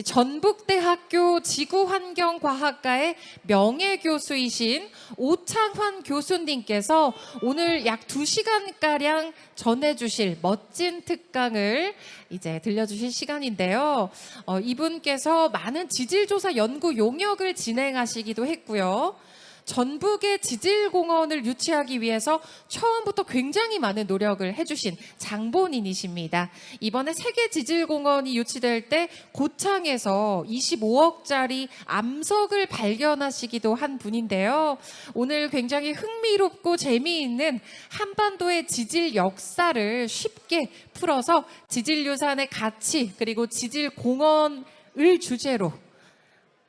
전북대학교 지구환경과학과의 명예교수이신 오창환 교수님께서 오늘 약 2시간가량 전해주실 멋진 특강을 이제 들려주실 시간인데요. 이분께서 많은 지질조사 연구 용역을 진행하시기도 했고요. 전북의 지질공원을 유치하기 위해서 처음부터 굉장히 많은 노력을 해주신 장본인이십니다. 이번에 세계지질공원이 유치될 때 고창에서 25억짜리 암석을 발견하시기도 한 분인데요. 오늘 굉장히 흥미롭고 재미있는 한반도의 지질 역사를 쉽게 풀어서 지질유산의 가치 그리고 지질공원을 주제로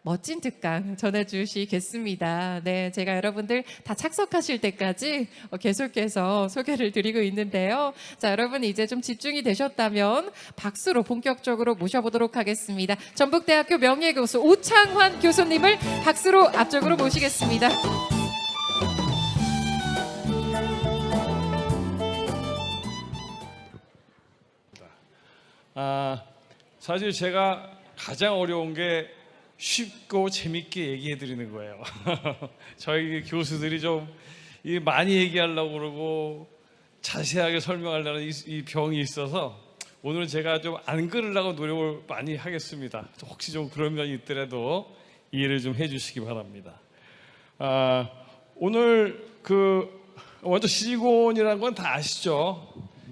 멋진 특강 전해주시겠습니다. 네, 제가 여러분들 다 착석하실 때까지 계속해서 소개를 드리고 있는데요. 자, 여러분 이제 좀 집중이 되셨다면 박수로 본격적으로 모셔보도록 하겠습니다. 전북대학교 명예교수 오창환 교수님을 박수로 앞쪽으로 모시겠습니다. 사실 제가 가장 어려운 게 쉽고 재밌게 얘기해 드리는 거예요. 저희 교수들이 좀 많이 얘기하려고 그러고 자세하게 설명하려는 이 병이 있어서 오늘은 제가 좀 안 그러려고 노력을 많이 하겠습니다. 혹시 좀 그런 면이 있더라도 이해를 좀 해주시기 바랍니다. 오늘 먼저 지질공원이라는 건 다 아시죠?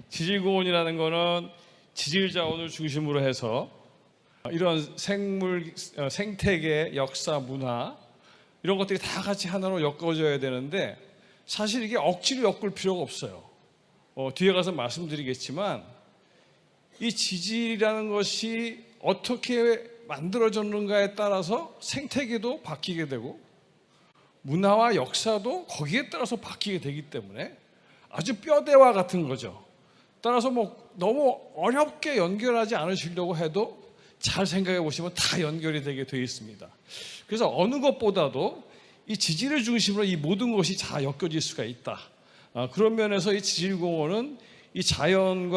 지질공원이라는 거는 지질 자원을 중심으로 해서 이런 생물, 생태계, 역사, 문화 이런 것들이 다 같이 하나로 엮어져야 되는데 사실 이게 억지로 엮을 필요가 없어요. 뒤에 가서 말씀드리겠지만 이 지질이라는 것이 어떻게 만들어졌는가에 따라서 생태계도 바뀌게 되고 문화와 역사도 거기에 따라서 바뀌게 되기 때문에 아주 뼈대와 같은 거죠. 따라서 너무 어렵게 연결하지 않으시려고 해도 잘 생각해 보시면 다 연결이 되게 되어 있습니다. 그래서 어느 것보다도 이 지질을 중심으로 이 모든 것이 다 엮여질 수가 있다. 그런 면에서 이 지질공원은 이 자연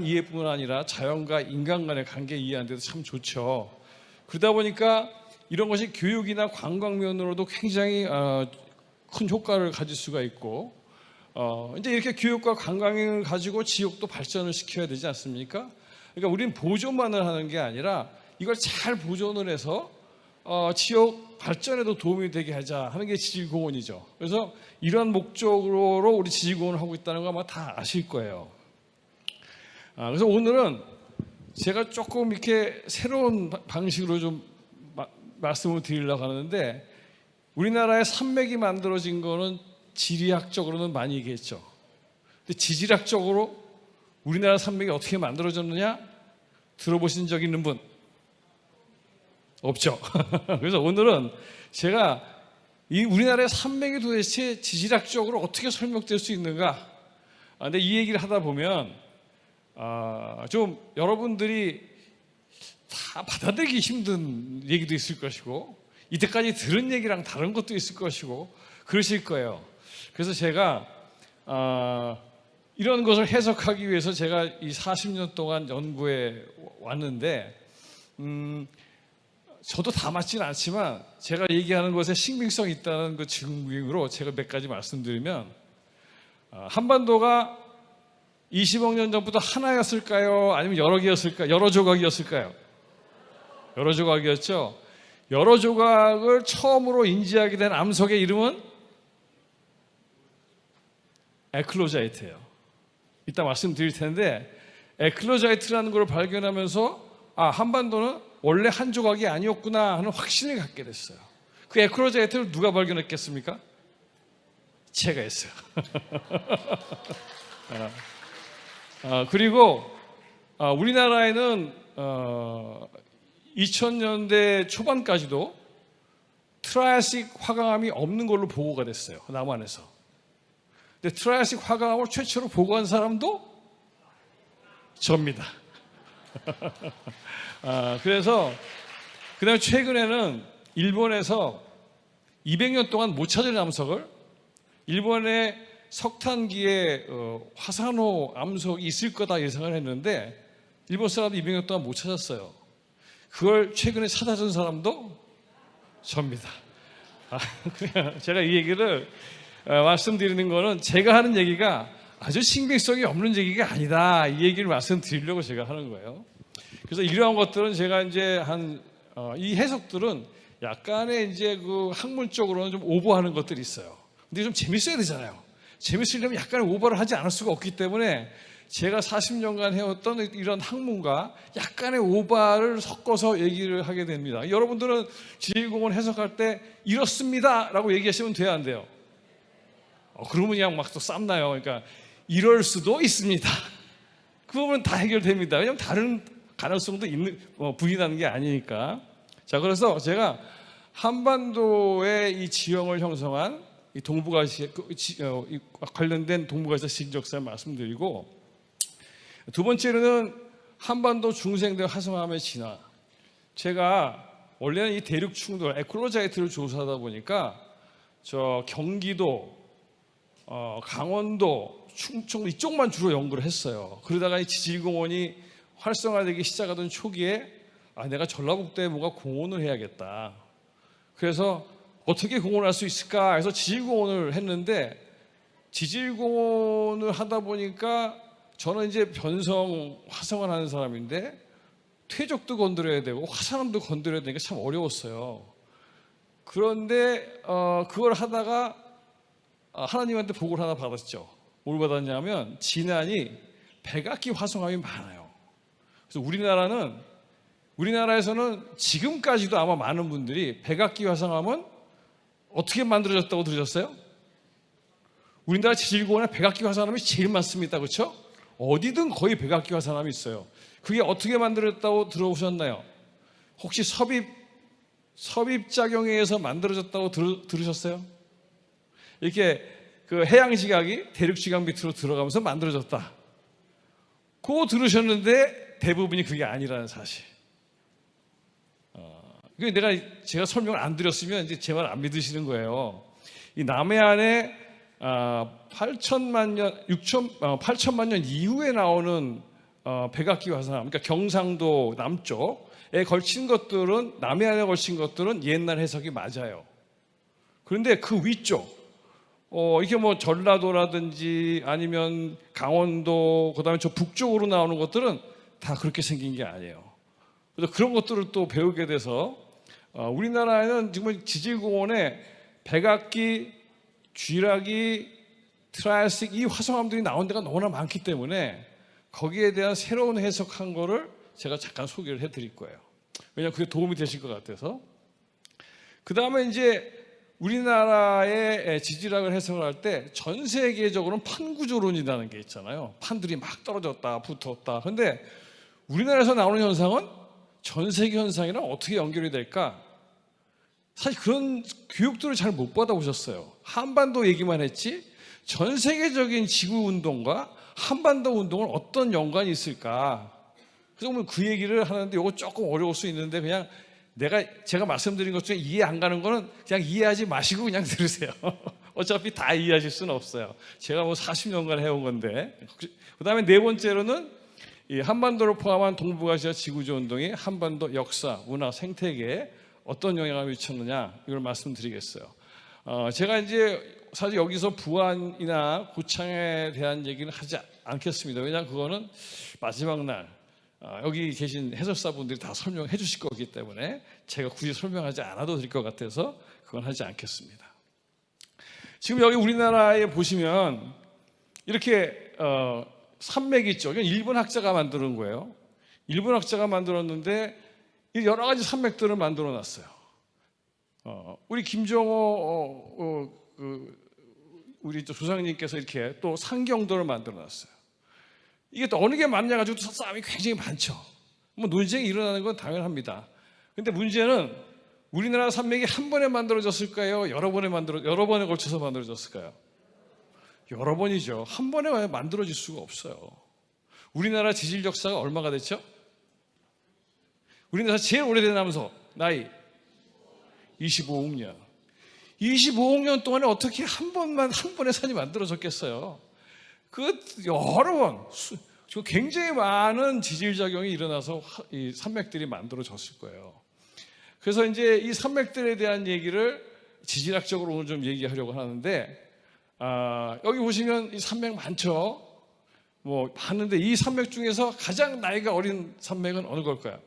이해뿐만 아니라 자연과 인간 간의 관계 이해하는 데도 참 좋죠. 그러다 보니까 이런 것이 교육이나 관광 면으로도 굉장히 큰 효과를 가질 수가 있고 이제 이렇게 교육과 관광을 가지고 지역도 발전을 시켜야 되지 않습니까? 그러니까 우리는 보존만을 하는 게 아니라 이걸 잘 보존을 해서 지역 발전에도 도움이 되게 하자 하는 게 지질공원이죠. 그래서 이러한 목적으로 우리 지질공원을 하고 있다는 거 아마 다 아실 거예요. 그래서 오늘은 제가 조금 이렇게 새로운 방식으로 좀 말씀을 드리려고 하는데 우리나라의 산맥이 만들어진 거는 지리학적으로는 많이 얘기했죠. 근데 지질학적으로 우리나라 산맥이 어떻게 만들어졌느냐 들어보신 적 있는 분? 없죠. 그래서 오늘은 제가 이 우리나라의 산맥이 도대체 지질학적으로 어떻게 설명될 수 있는가? 근데 이 얘기를 하다 보면 좀 여러분들이 다 받아들이기 힘든 얘기도 있을 것이고 이때까지 들은 얘기랑 다른 것도 있을 것이고 그러실 거예요. 그래서 제가 이런 것을 해석하기 위해서 제가 이 40년 동안 연구에 왔는데 저도 다 맞지는 않지만 제가 얘기하는 것에 신빙성이 있다는 그 증빙으로 제가 몇 가지 말씀드리면 한반도가 20억 년 전부터 하나였을까요? 아니면 여러 개였을까요? 여러 조각이었을까요? 여러 조각이었죠. 여러 조각을 처음으로 인지하게 된 암석의 이름은 에클로자이트예요. 이따 말씀드릴 텐데 에클로자이트라는 걸 발견하면서 한반도는 원래 한 조각이 아니었구나 하는 확신을 갖게 됐어요. 그 에클로자이트를 누가 발견했겠습니까? 제가 했어요. 그리고 우리나라에는 2000년대 초반까지도 트라이아식 화강암이 없는 걸로 보고가 됐어요. 남한에서. 근데 트라이아식 화강암을 최초로 보고한 사람도 접니다. 그래서 그다음에 최근에는 일본에서 200년 동안 못 찾은 암석을 일본의 석탄기에 화산호 암석이 있을 거다 예상을 했는데 일본 사람도 200년 동안 못 찾았어요. 그걸 최근에 찾아준 사람도 접니다. 그냥 제가 이 얘기를 말씀드리는 거는 제가 하는 얘기가 아주 신빙성이 없는 얘기가 아니다. 이 얘기를 말씀드리려고 제가 하는 거예요. 그래서 이러한 것들은 제가 이제 이 해석들은 약간의 이제 그 학문적으로는 좀 오버하는 것들이 있어요. 근데 좀 재밌어야 되잖아요. 재밌으려면 약간의 오버를 하지 않을 수가 없기 때문에 제가 40년간 해왔던 이런 학문과 약간의 오바를 섞어서 얘기를 하게 됩니다. 여러분들은 지질공원 해석할 때 이렇습니다 라고 얘기하시면 돼요, 안 돼요? 그러면 그냥 막 또 쌈나요. 그러니까 이럴 수도 있습니다. 그 부분은 다 해결됩니다. 왜냐하면 다른 가능성도 있는, 부인하는 게 아니니까. 자, 그래서 제가 한반도의 이 지형을 형성한 이 동북아시아 관련된 동북아시아 지질역사를 말씀드리고, 두 번째로는 한반도 중생대 화성암의 진화. 제가 원래는 이 대륙 충돌, 에콜로자이트를 조사하다 보니까 저 경기도, 강원도, 충청 이쪽만 주로 연구를 했어요. 그러다가 이 지질공원이 활성화되기 시작하던 초기에 내가 전라북도에 뭔가 공원을 해야겠다. 그래서 어떻게 공원을 할 수 있을까 해서 지질공원을 했는데, 지질공원을 하다 보니까 저는 이제 변성 화성을 하는 사람인데 퇴적도 건드려야 되고 화산암도 건드려야 되니까 참 어려웠어요. 그런데 그걸 하다가 하나님한테 복을 하나 받았죠. 뭘 받았냐면 진안이 백악기 화성암이 많아요. 그래서 우리나라에서는 지금까지도 아마 많은 분들이 백악기 화성암은 어떻게 만들어졌다고 들으셨어요? 우리나라 지질공원에 백악기 화성암이 제일 많습니다. 그렇죠? 어디든 거의 백악기 화성암이 있어요. 그게 어떻게 만들어졌다고 들어보셨나요? 혹시 섭입작용에 의해서 만들어졌다고 들으셨어요? 이렇게 그 해양지각이 대륙지각 밑으로 들어가면서 만들어졌다. 그거 들으셨는데 대부분이 그게 아니라는 사실. 제가 설명을 안 드렸으면 이제 제 말 안 믿으시는 거예요. 이 남해안에 8천만 년 이후에 나오는 백악기 화성암, 그러니까 경상도 남쪽에 걸친 것들은, 남해안에 걸친 것들은 옛날 해석이 맞아요. 그런데 그 위쪽, 이게 뭐 전라도라든지 아니면 강원도, 그다음에 저 북쪽으로 나오는 것들은 다 그렇게 생긴 게 아니에요. 그래서 그런 것들을 또 배우게 돼서 우리나라에는 지금 지질공원에 백악기, 쥐라기, 트라이아식 이 화성암들이 나온 데가 너무나 많기 때문에 거기에 대한 새로운 해석한 거를 제가 잠깐 소개를 해드릴 거예요. 왜냐하면 그게 도움이 되실 것 같아서. 그 다음에 이제 우리나라의 지질학을 해석을 할 때 전 세계적으로는 판구조론이라는 게 있잖아요. 판들이 막 떨어졌다, 붙었다. 그런데 우리나라에서 나오는 현상은 전 세계 현상이랑 어떻게 연결이 될까? 사실 그런 교육들을 잘 못 받아보셨어요. 한반도 얘기만 했지 전 세계적인 지구운동과 한반도 운동은 어떤 연관이 있을까? 그래서 그 얘기를 하는데 이거 조금 어려울 수 있는데 그냥 제가 말씀드린 것 중에 이해 안 가는 거는 그냥 이해하지 마시고 그냥 들으세요. 어차피 다 이해하실 수는 없어요. 제가 뭐 40년간 해온 건데. 그 다음에 네 번째로는 이 한반도를 포함한 동북아시아 지구조 운동이 한반도 역사, 문화, 생태계에 어떤 영향을 미쳤느냐 이걸 말씀드리겠어요. 제가 이제 사실 여기서 부안이나 고창에 대한 얘기는 하지 않겠습니다. 왜냐하면 그거는 마지막 날 여기 계신 해설사분들이 다 설명해 주실 거기 때문에 제가 굳이 설명하지 않아도 될 것 같아서 그건 하지 않겠습니다. 지금 여기 우리나라에 보시면 이렇게 산맥이 있죠. 이건 일본 학자가 만드는 거예요. 일본 학자가 만들었는데 여러 가지 산맥들을 만들어 놨어요. 우리 김정호 우리 조상님께서 이렇게 또 상경도를 만들어 놨어요. 이게 또 어느 게 맞냐 가지고 싸움이 굉장히 많죠. 뭐 논쟁이 일어나는 건 당연합니다. 근데 문제는 우리나라 산맥이 한 번에 만들어졌을까요? 여러 번에 걸쳐서 만들어졌을까요? 여러 번이죠. 한 번에 만들어질 수가 없어요. 우리나라 지질 역사가 얼마가 됐죠? 우리나라 제일 오래된 남소 나이 25억 년. 25억 년 동안에 어떻게 한 번에 산이 만들어졌겠어요? 그 여러 번 지금 굉장히 많은 지질작용이 일어나서 이 산맥들이 만들어졌을 거예요. 그래서 이제 이 산맥들에 대한 얘기를 지질학적으로 오늘 좀 얘기하려고 하는데, 여기 보시면 이 산맥 많죠. 뭐 봤는데 이 산맥 중에서 가장 나이가 어린 산맥은 어느 걸까요?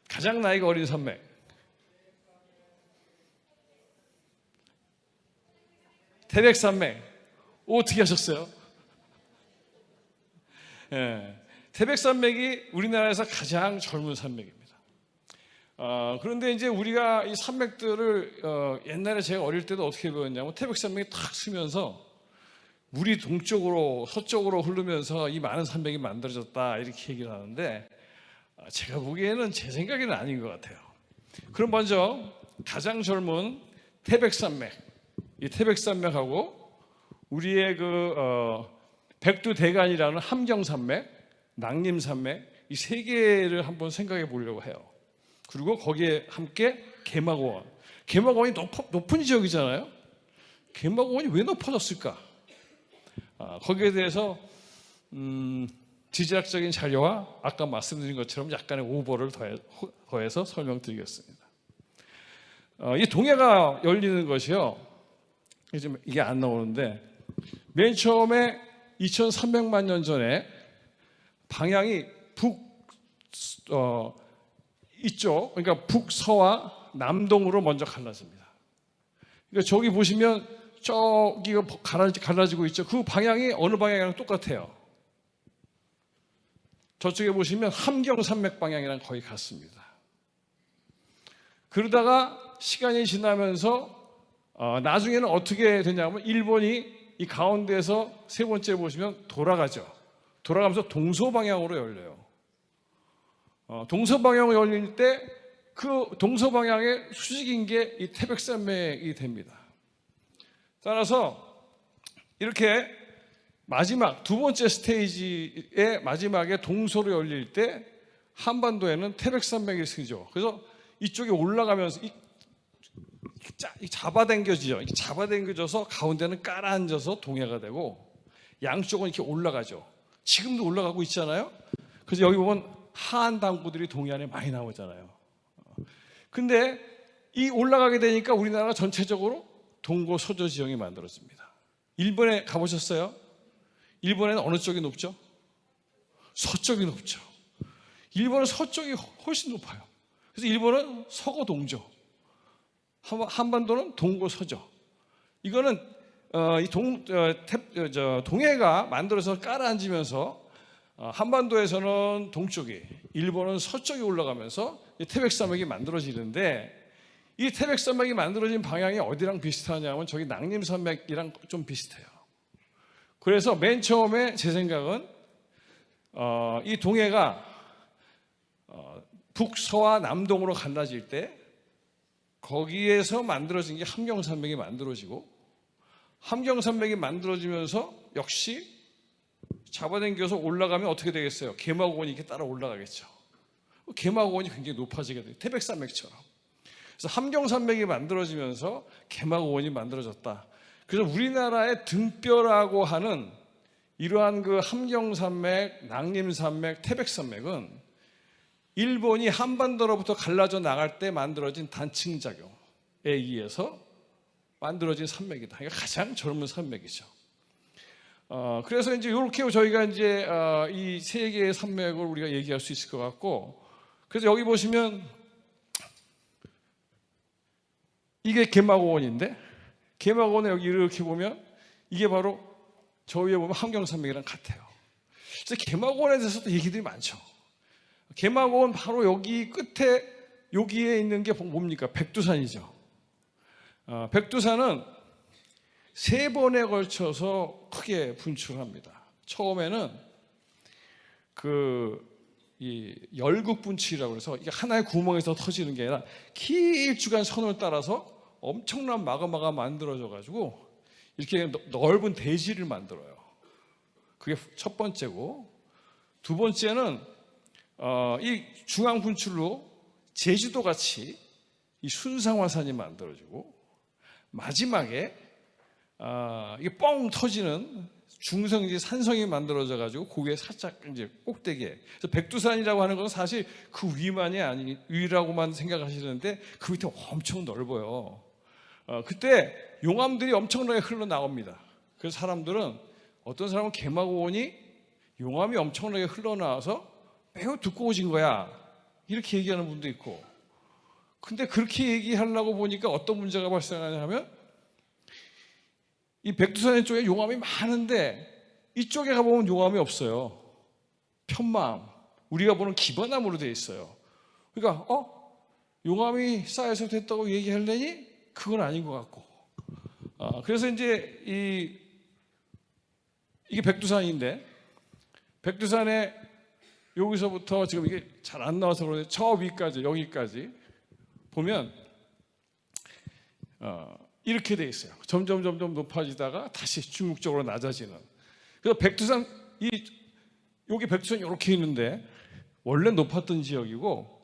가장 나이가 어린 산맥. 태백산맥. 어떻게 하셨어요? 예, 태백산맥이 우리나라에서 가장 젊은 산맥입니다. 그런데 이제 우리가 이 산맥들을 옛날에 제가 어릴 때도 어떻게 배웠냐면 태백산맥이 탁 쓰면서 물이 동쪽으로 서쪽으로 흐르면서 이 많은 산맥이 만들어졌다 이렇게 얘기를 하는데, 제가 보기에는 제 생각에는 아닌 것 같아요. 그럼 먼저 가장 젊은 태백산맥, 이 태백산맥하고 우리의 백두대간이라는 함경산맥, 낭림산맥 이 세 개를 한번 생각해 보려고 해요. 그리고 거기에 함께 개막원. 개막원이 높은 지역이잖아요. 개막원이 왜 높아졌을까? 거기에 대해서 지질학적인 자료와 아까 말씀드린 것처럼 약간의 오버를 더해서 설명드리겠습니다. 이 동해가 열리는 것이요. 이게 안 나오는데 맨 처음에 2300만 년 전에 방향이 이쪽, 그러니까 북서와 남동으로 먼저 갈라집니다. 그러니까 저기 보시면 저기가 갈라지고 있죠. 그 방향이 어느 방향이랑 똑같아요. 저쪽에 보시면 함경산맥 방향이랑 거의 같습니다. 그러다가 시간이 지나면서 나중에는 어떻게 되냐면 일본이 이 가운데에서 세 번째 보시면 돌아가죠. 돌아가면서 동서방향으로 열려요. 동서방향으로 열릴 때 그 동서방향의 수직인 게 이 태백산맥이 됩니다. 따라서 이렇게 마지막 두 번째 스테이지의 마지막에 동서로 열릴 때 한반도에는 태백산맥이 쓰죠. 그래서 이쪽에 올라가면서 잡아당겨지죠. 잡아당겨져서 가운데는 깔아앉아서 동해가 되고 양쪽은 이렇게 올라가죠. 지금도 올라가고 있잖아요. 그래서 여기 보면 하안 당구들이 동해 안에 많이 나오잖아요. 근데 이 올라가게 되니까 우리나라가 전체적으로 동고서저 지형이 만들어집니다. 일본에 가보셨어요? 일본에는 어느 쪽이 높죠? 서쪽이 높죠. 일본은 서쪽이 훨씬 높아요. 그래서 일본은 서고 동죠. 한반도는 동고 서죠. 이거는 동해가 만들어서 깔아앉으면서 한반도에서는 동쪽이, 일본은 서쪽이 올라가면서 태백산맥이 만들어지는데, 이 태백산맥이 만들어진 방향이 어디랑 비슷하냐면 저기 낭림산맥이랑 좀 비슷해요. 그래서 맨 처음에 제 생각은 이 동해가 북서와 남동으로 갈라질 때 거기에서 만들어진 게 함경산맥이 만들어지고, 함경산맥이 만들어지면서 역시 잡아당겨서 올라가면 어떻게 되겠어요? 개막원이 이렇게 따라 올라가겠죠. 개막원이 굉장히 높아지게 돼요. 태백산맥처럼. 그래서 함경산맥이 만들어지면서 개막원이 만들어졌다. 그래서 우리나라의 등뼈라고 하는 이러한 그 함경산맥, 낭림산맥, 태백산맥은 일본이 한반도로부터 갈라져 나갈 때 만들어진 단층작용에 의해서 만들어진 산맥이다. 이게 가장 젊은 산맥이죠. 그래서 이제 이렇게 저희가 이제 이 세 개의 산맥을 우리가 얘기할 수 있을 것 같고, 그래서 여기 보시면 이게 개막원인데, 개막원에 여기 이렇게 보면 이게 바로 저 위에 보면 함경산맥이랑 같아요. 그래서 개막원에 대해서도 얘기들이 많죠. 개막원 바로 여기 끝에 여기에 있는 게 뭡니까? 백두산이죠. 백두산은 세 번에 걸쳐서 크게 분출합니다. 처음에는 이 열국 분출이라고 해서 이게 하나의 구멍에서 터지는 게 아니라 길쭉한 선을 따라서 엄청난 마그마가 만들어져 가지고 이렇게 넓은 대지를 만들어요. 그게 첫 번째고, 두 번째는 이 중앙 분출로 제주도 같이 이 순상화산이 만들어지고, 마지막에 이게 뻥 터지는 중성지 산성이 만들어져 가지고 고개 살짝 이제 꼭대기에. 그래서 백두산이라고 하는 건 사실 그 위만이 아니 위라고만 생각하시는데 그 밑에 엄청 넓어요. 그때 용암들이 엄청나게 흘러나옵니다. 그래서 사람들은 어떤 사람은 개마고원이 용암이 엄청나게 흘러나와서 매우 두꺼워진 거야 이렇게 얘기하는 분도 있고, 근데 그렇게 얘기하려고 보니까 어떤 문제가 발생하냐면 이 백두산 쪽에 용암이 많은데 이쪽에 가보면 용암이 없어요. 편마암, 우리가 보는 기반암으로 되어 있어요. 그러니까 용암이 쌓여서 됐다고 얘기하려니 그건 아닌 것 같고, 그래서 이제 이게 백두산인데, 백두산에 여기서부터 지금 이게 잘 안 나와서 그런데 저 위까지 여기까지 보면 이렇게 돼 있어요. 점점 높아지다가 다시 중국 쪽으로 낮아지는. 그래서 백두산 여기 백두산 이렇게 있는데 원래 높았던 지역이고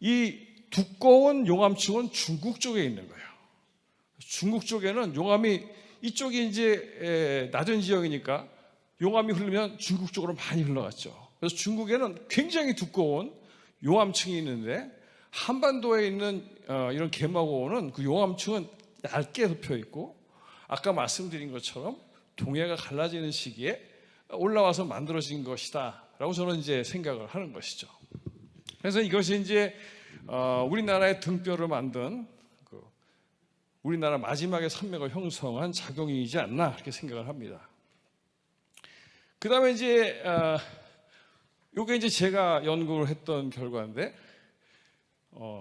이 두꺼운 용암층은 중국 쪽에 있는 거예요. 중국 쪽에는 용암이 이쪽이 이제 낮은 지역이니까 용암이 흐르면 중국 쪽으로 많이 흘러갔죠. 그래서 중국에는 굉장히 두꺼운 용암층이 있는데 한반도에 있는 이런 개마고원은 그 용암층은 얇게 덮여 있고 아까 말씀드린 것처럼 동해가 갈라지는 시기에 올라와서 만들어진 것이다라고 저는 이제 생각을 하는 것이죠. 그래서 이것이 이제 우리나라의 등뼈를 만든 우리나라 마지막의 산맥을 형성한 작용이지 않나 그렇게 생각을 합니다. 그 다음에 이제 이게 이제 제가 연구를 했던 결과인데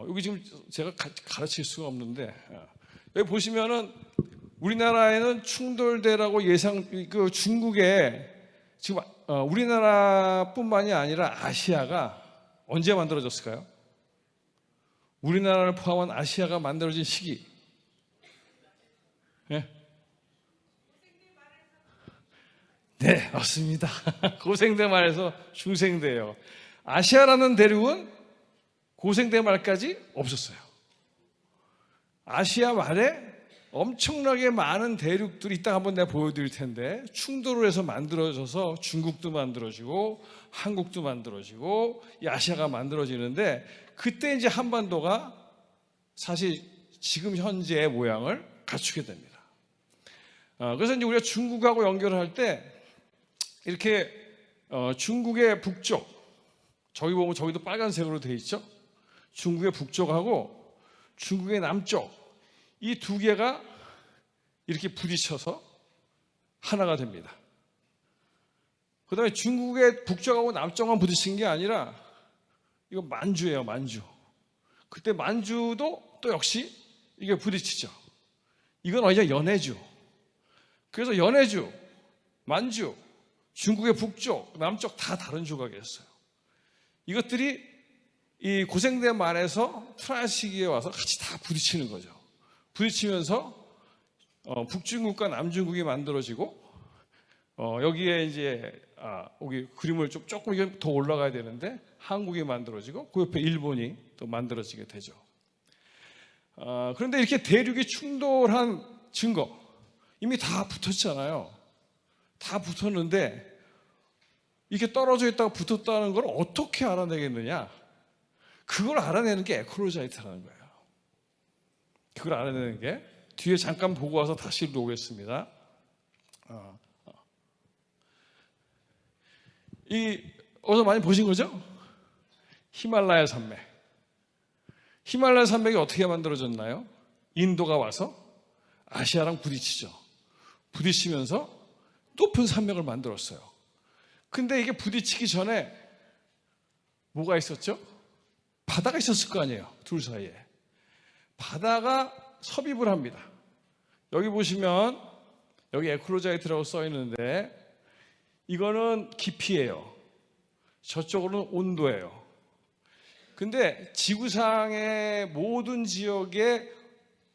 여기 지금 제가 가르칠 수가 없는데 여기 보시면은 우리나라에는 충돌대라고 그 중국에 지금 우리나라뿐만이 아니라 아시아가 언제 만들어졌을까요? 우리나라를 포함한 아시아가 만들어진 시기. 네, 네 맞습니다. 고생대 말에서 중생대예요. 아시아라는 대륙은 고생대 말까지 없었어요. 아시아 말에 엄청나게 많은 대륙들이 이따 한번 내가 보여드릴 텐데 충돌을 해서 만들어져서 중국도 만들어지고 한국도 만들어지고 이 아시아가 만들어지는데 그때 이제 한반도가 사실 지금 현재의 모양을 갖추게 됩니다. 그래서 이제 우리가 중국하고 연결을 할 때 이렇게 중국의 북쪽, 저기 보면 저기도 빨간색으로 되어 있죠. 중국의 북쪽하고 중국의 남쪽 이 두 개가 이렇게 부딪혀서 하나가 됩니다. 그 다음에 중국의 북쪽하고 남쪽만 부딪힌 게 아니라 이거 만주예요, 만주. 그때 만주도 또 역시 이게 부딪히죠. 이건 어디냐? 연해주. 그래서 연해주, 만주, 중국의 북쪽, 남쪽 다 다른 조각이었어요. 이것들이 이 고생대 말에서 트라이아 시기에 와서 같이 다 부딪히는 거죠. 부딪히면서 북중국과 남중국이 만들어지고 여기에 이제 여기 그림을 조금 더 올라가야 되는데 한국이 만들어지고 그 옆에 일본이 또 만들어지게 되죠. 그런데 이렇게 대륙이 충돌한 증거 이미 다 붙었잖아요. 다 붙었는데 이게 떨어져 있다가 붙었다는 걸 어떻게 알아내겠느냐? 그걸 알아내는 게 에콜로자이트라는 거예요. 그걸 알아내는 게 뒤에 잠깐 보고 와서 다시 오겠습니다. 어디서 많이 보신 거죠? 히말라야 산맥. 히말라야 산맥이 어떻게 만들어졌나요? 인도가 와서 아시아랑 부딪히죠. 부딪히면서 높은 산맥을 만들었어요. 근데 이게 부딪히기 전에 뭐가 있었죠? 바다가 있었을 거 아니에요. 둘 사이에. 바다가 섭입을 합니다. 여기 보시면 여기 에콜로자이트라고 써 있는데 이거는 깊이예요. 저쪽으로는 온도예요. 근데 지구상의 모든 지역에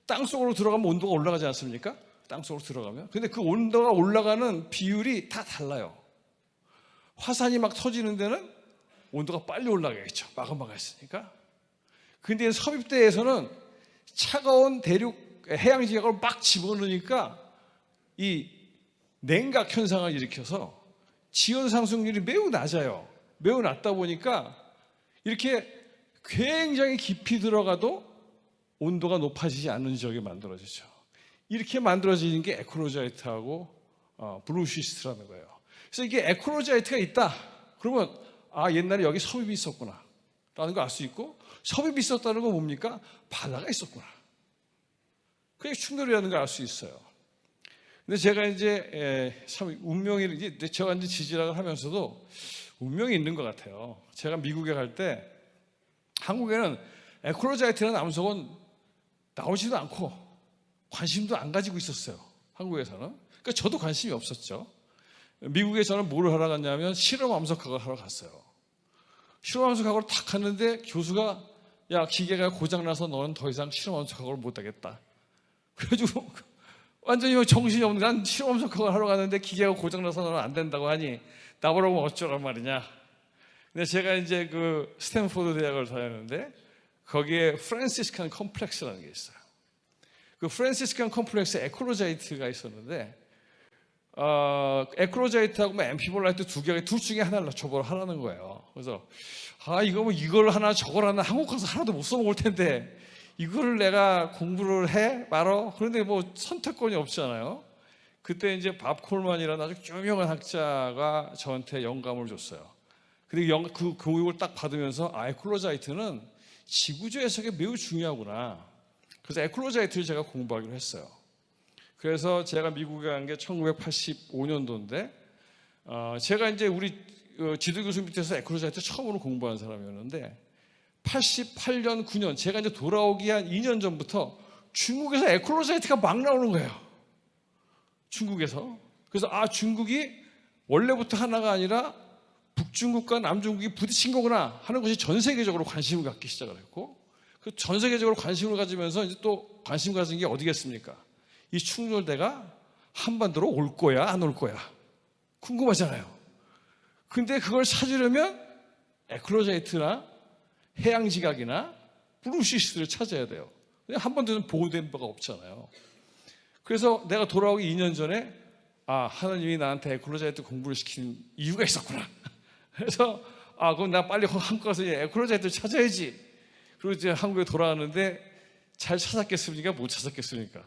땅속으로 들어가면 온도가 올라가지 않습니까? 땅속으로 들어가면. 근데 그 온도가 올라가는 비율이 다 달라요. 화산이 막 터지는 데는 온도가 빨리 올라가겠죠. 마그마가 있으니까. 근데 섭입대에서는 차가운 대륙 해양 지역을 막 집어넣으니까 이 냉각 현상을 일으켜서 지연 상승률이 매우 낮아요. 매우 낮다 보니까 이렇게 굉장히 깊이 들어가도 온도가 높아지지 않는 지역이 만들어지죠. 이렇게 만들어지는 게 에크로자이트하고 블루시스트라는 거예요. 그래서 이게 에크로자이트가 있다. 그러면 옛날에 여기 섭입이 있었구나 라는 걸 알 수 있고, 섭입이 있었다는 건 뭡니까? 바다가 있었구나. 그게 충돌이라는 걸 알 수 있어요. 근데 제가 이제 참 운명이, 제가 이제 지질학을 하면서도 운명이 있는 것 같아요. 제가 미국에 갈 때 한국에는 에크로자이트라는 암석은 나오지도 않고 관심도 안 가지고 있었어요. 한국에서는. 그러니까 저도 관심이 없었죠. 미국에 저는 뭘 하러 갔냐면 실험 암석학을 하러 갔어요. 실험 암석학을 탁 갔는데 교수가 야, 기계가 고장나서 너는 더 이상 실험 암석학을 못 하겠다. 그래가지고 완전히 정신이 없는, 난 실험 암석학을 하러 갔는데 기계가 고장나서 너는 안 된다고 하니 나보라고 어쩌란 말이냐. 근데 제가 이제 그 스탠포드 대학을 다녔는데 거기에 프란시스칸 컴플렉스라는 게 있어요. 그 프란시스칸 컴플렉스에 에크로자이트가 있었는데 에크로자이트하고 앰피볼라이트 두 개가 둘 중에 하나를 줘보라는 거예요. 그래서 이거 뭐 이걸 하나 저걸 하나 한국 가서 하나도 못 써먹을 텐데 이거를 내가 공부를 해 말어. 그런데 뭐 선택권이 없잖아요. 그때 이제 밥 콜만이라는 아주 유명한 학자가 저한테 영감을 줬어요. 근데 그 교육을 딱 받으면서 에크로자이트는 지구조 해석에 매우 중요하구나. 그래서 에크로자이트를 제가 공부하기로 했어요. 그래서 제가 미국에 간 게 1985년도인데 제가 이제 우리 지도 교수 밑에서 에크로자이트 처음으로 공부한 사람이었는데 88년, 9년 제가 이제 돌아오기 한 2년 전부터 중국에서 에크로자이트가 막 나오는 거예요. 중국에서. 그래서 중국이 원래부터 하나가 아니라 북중국과 남중국이 부딪힌 거구나 하는 것이 전 세계적으로 관심을 갖기 시작을 했고, 그 전 세계적으로 관심을 가지면서 이제 또 관심 가진 게 어디겠습니까? 이 충돌대가 한반도로 올 거야, 안 올 거야? 궁금하잖아요. 근데 그걸 찾으려면 에크로자이트나 해양지각이나 블루시스트를 찾아야 돼요. 한반도는 보호된 바가 없잖아요. 그래서 내가 돌아오기 2년 전에 하나님이 나한테 에크로자이트 공부를 시킨 이유가 있었구나. 그래서 그럼 나 빨리 한국 가서 에크로자이트를 찾아야지. 그리고 이제 한국에 돌아왔는데 잘 찾았겠습니까? 못 찾았겠습니까?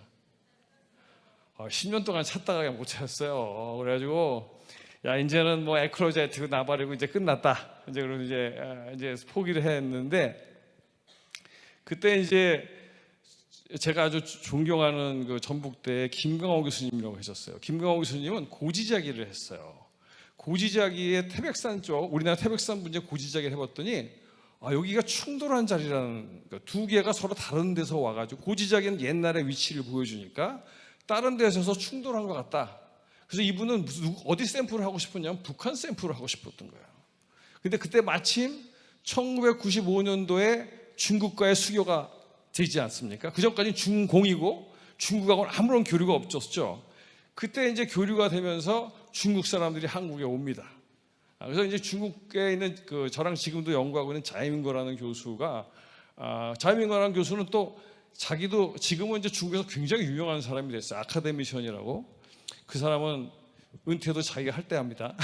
10년 동안 찾다가 못 찾았어요. 그래가지고 이제는 뭐 에크로자이트 나발이고 이제 끝났다. 이제 그럼 이제 포기를 했는데, 그때 이제 제가 아주 존경하는 그 전북대 김강호 교수님이라고 하셨어요. 김강호 교수님은 고지자기를 했어요. 고지자기의 태백산 쪽, 우리나라 태백산 분제 고지자기를 해봤더니 여기가 충돌한 자리라는, 두 개가 서로 다른 데서 와가지고 고지자기는 옛날의 위치를 보여주니까 다른 데서 충돌한 것 같다. 그래서 이분은 어디 샘플을 하고 싶었냐면 북한 샘플을 하고 싶었던 거예요. 근데 그때 마침 1995년도에 중국과의 수교가 되지 않습니까? 그 전까지는 중공이고 중국하고는 아무런 교류가 없었죠. 그때 이제 교류가 되면서 중국 사람들이 한국에 옵니다. 그래서 이제 중국에 있는 저랑 지금도 연구하고 있는 자이밍거라는 교수가, 자이밍거라는 교수는 또 자기도 지금은 이제 중국에서 굉장히 유명한 사람이 됐어요. 아카데미션이라고. 그 사람은 은퇴도 자기가 할 때 합니다.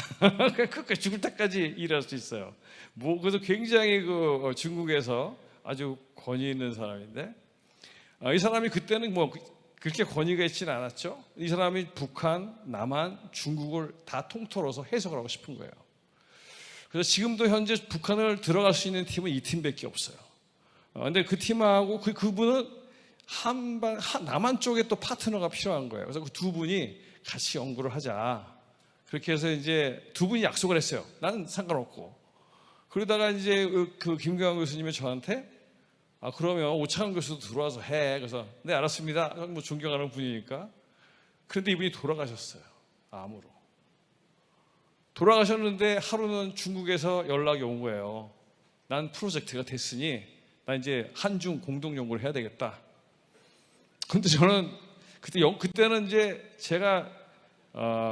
끝까지 죽을 때까지 일할 수 있어요. 그래서 굉장히 중국에서 아주 권위 있는 사람인데, 이 사람이 그때는 뭐 그렇게 권위가 있지는 않았죠. 이 사람이 북한, 남한, 중국을 다 통틀어서 해석을 하고 싶은 거예요. 그래서 지금도 현재 북한을 들어갈 수 있는 팀은 이 팀밖에 없어요. 근데 그 팀하고 그분은 남한 쪽에 또 파트너가 필요한 거예요. 그래서 그 두 분이 같이 연구를 하자. 그렇게 해서 이제 두 분이 약속을 했어요. 나는 상관없고. 그러다가 이제 그 김경환 교수님이 저한테 그러면 오창원 교수도 들어와서 해. 그래서 네, 알았습니다. 뭐 존경하는 분이니까. 그런데 이분이 돌아가셨어요. 암으로. 돌아가셨는데 하루는 중국에서 연락이 온 거예요. 난 프로젝트가 됐으니 나 이제 한중 공동 연구를 해야 되겠다. 근데 저는 그때는 이제 제가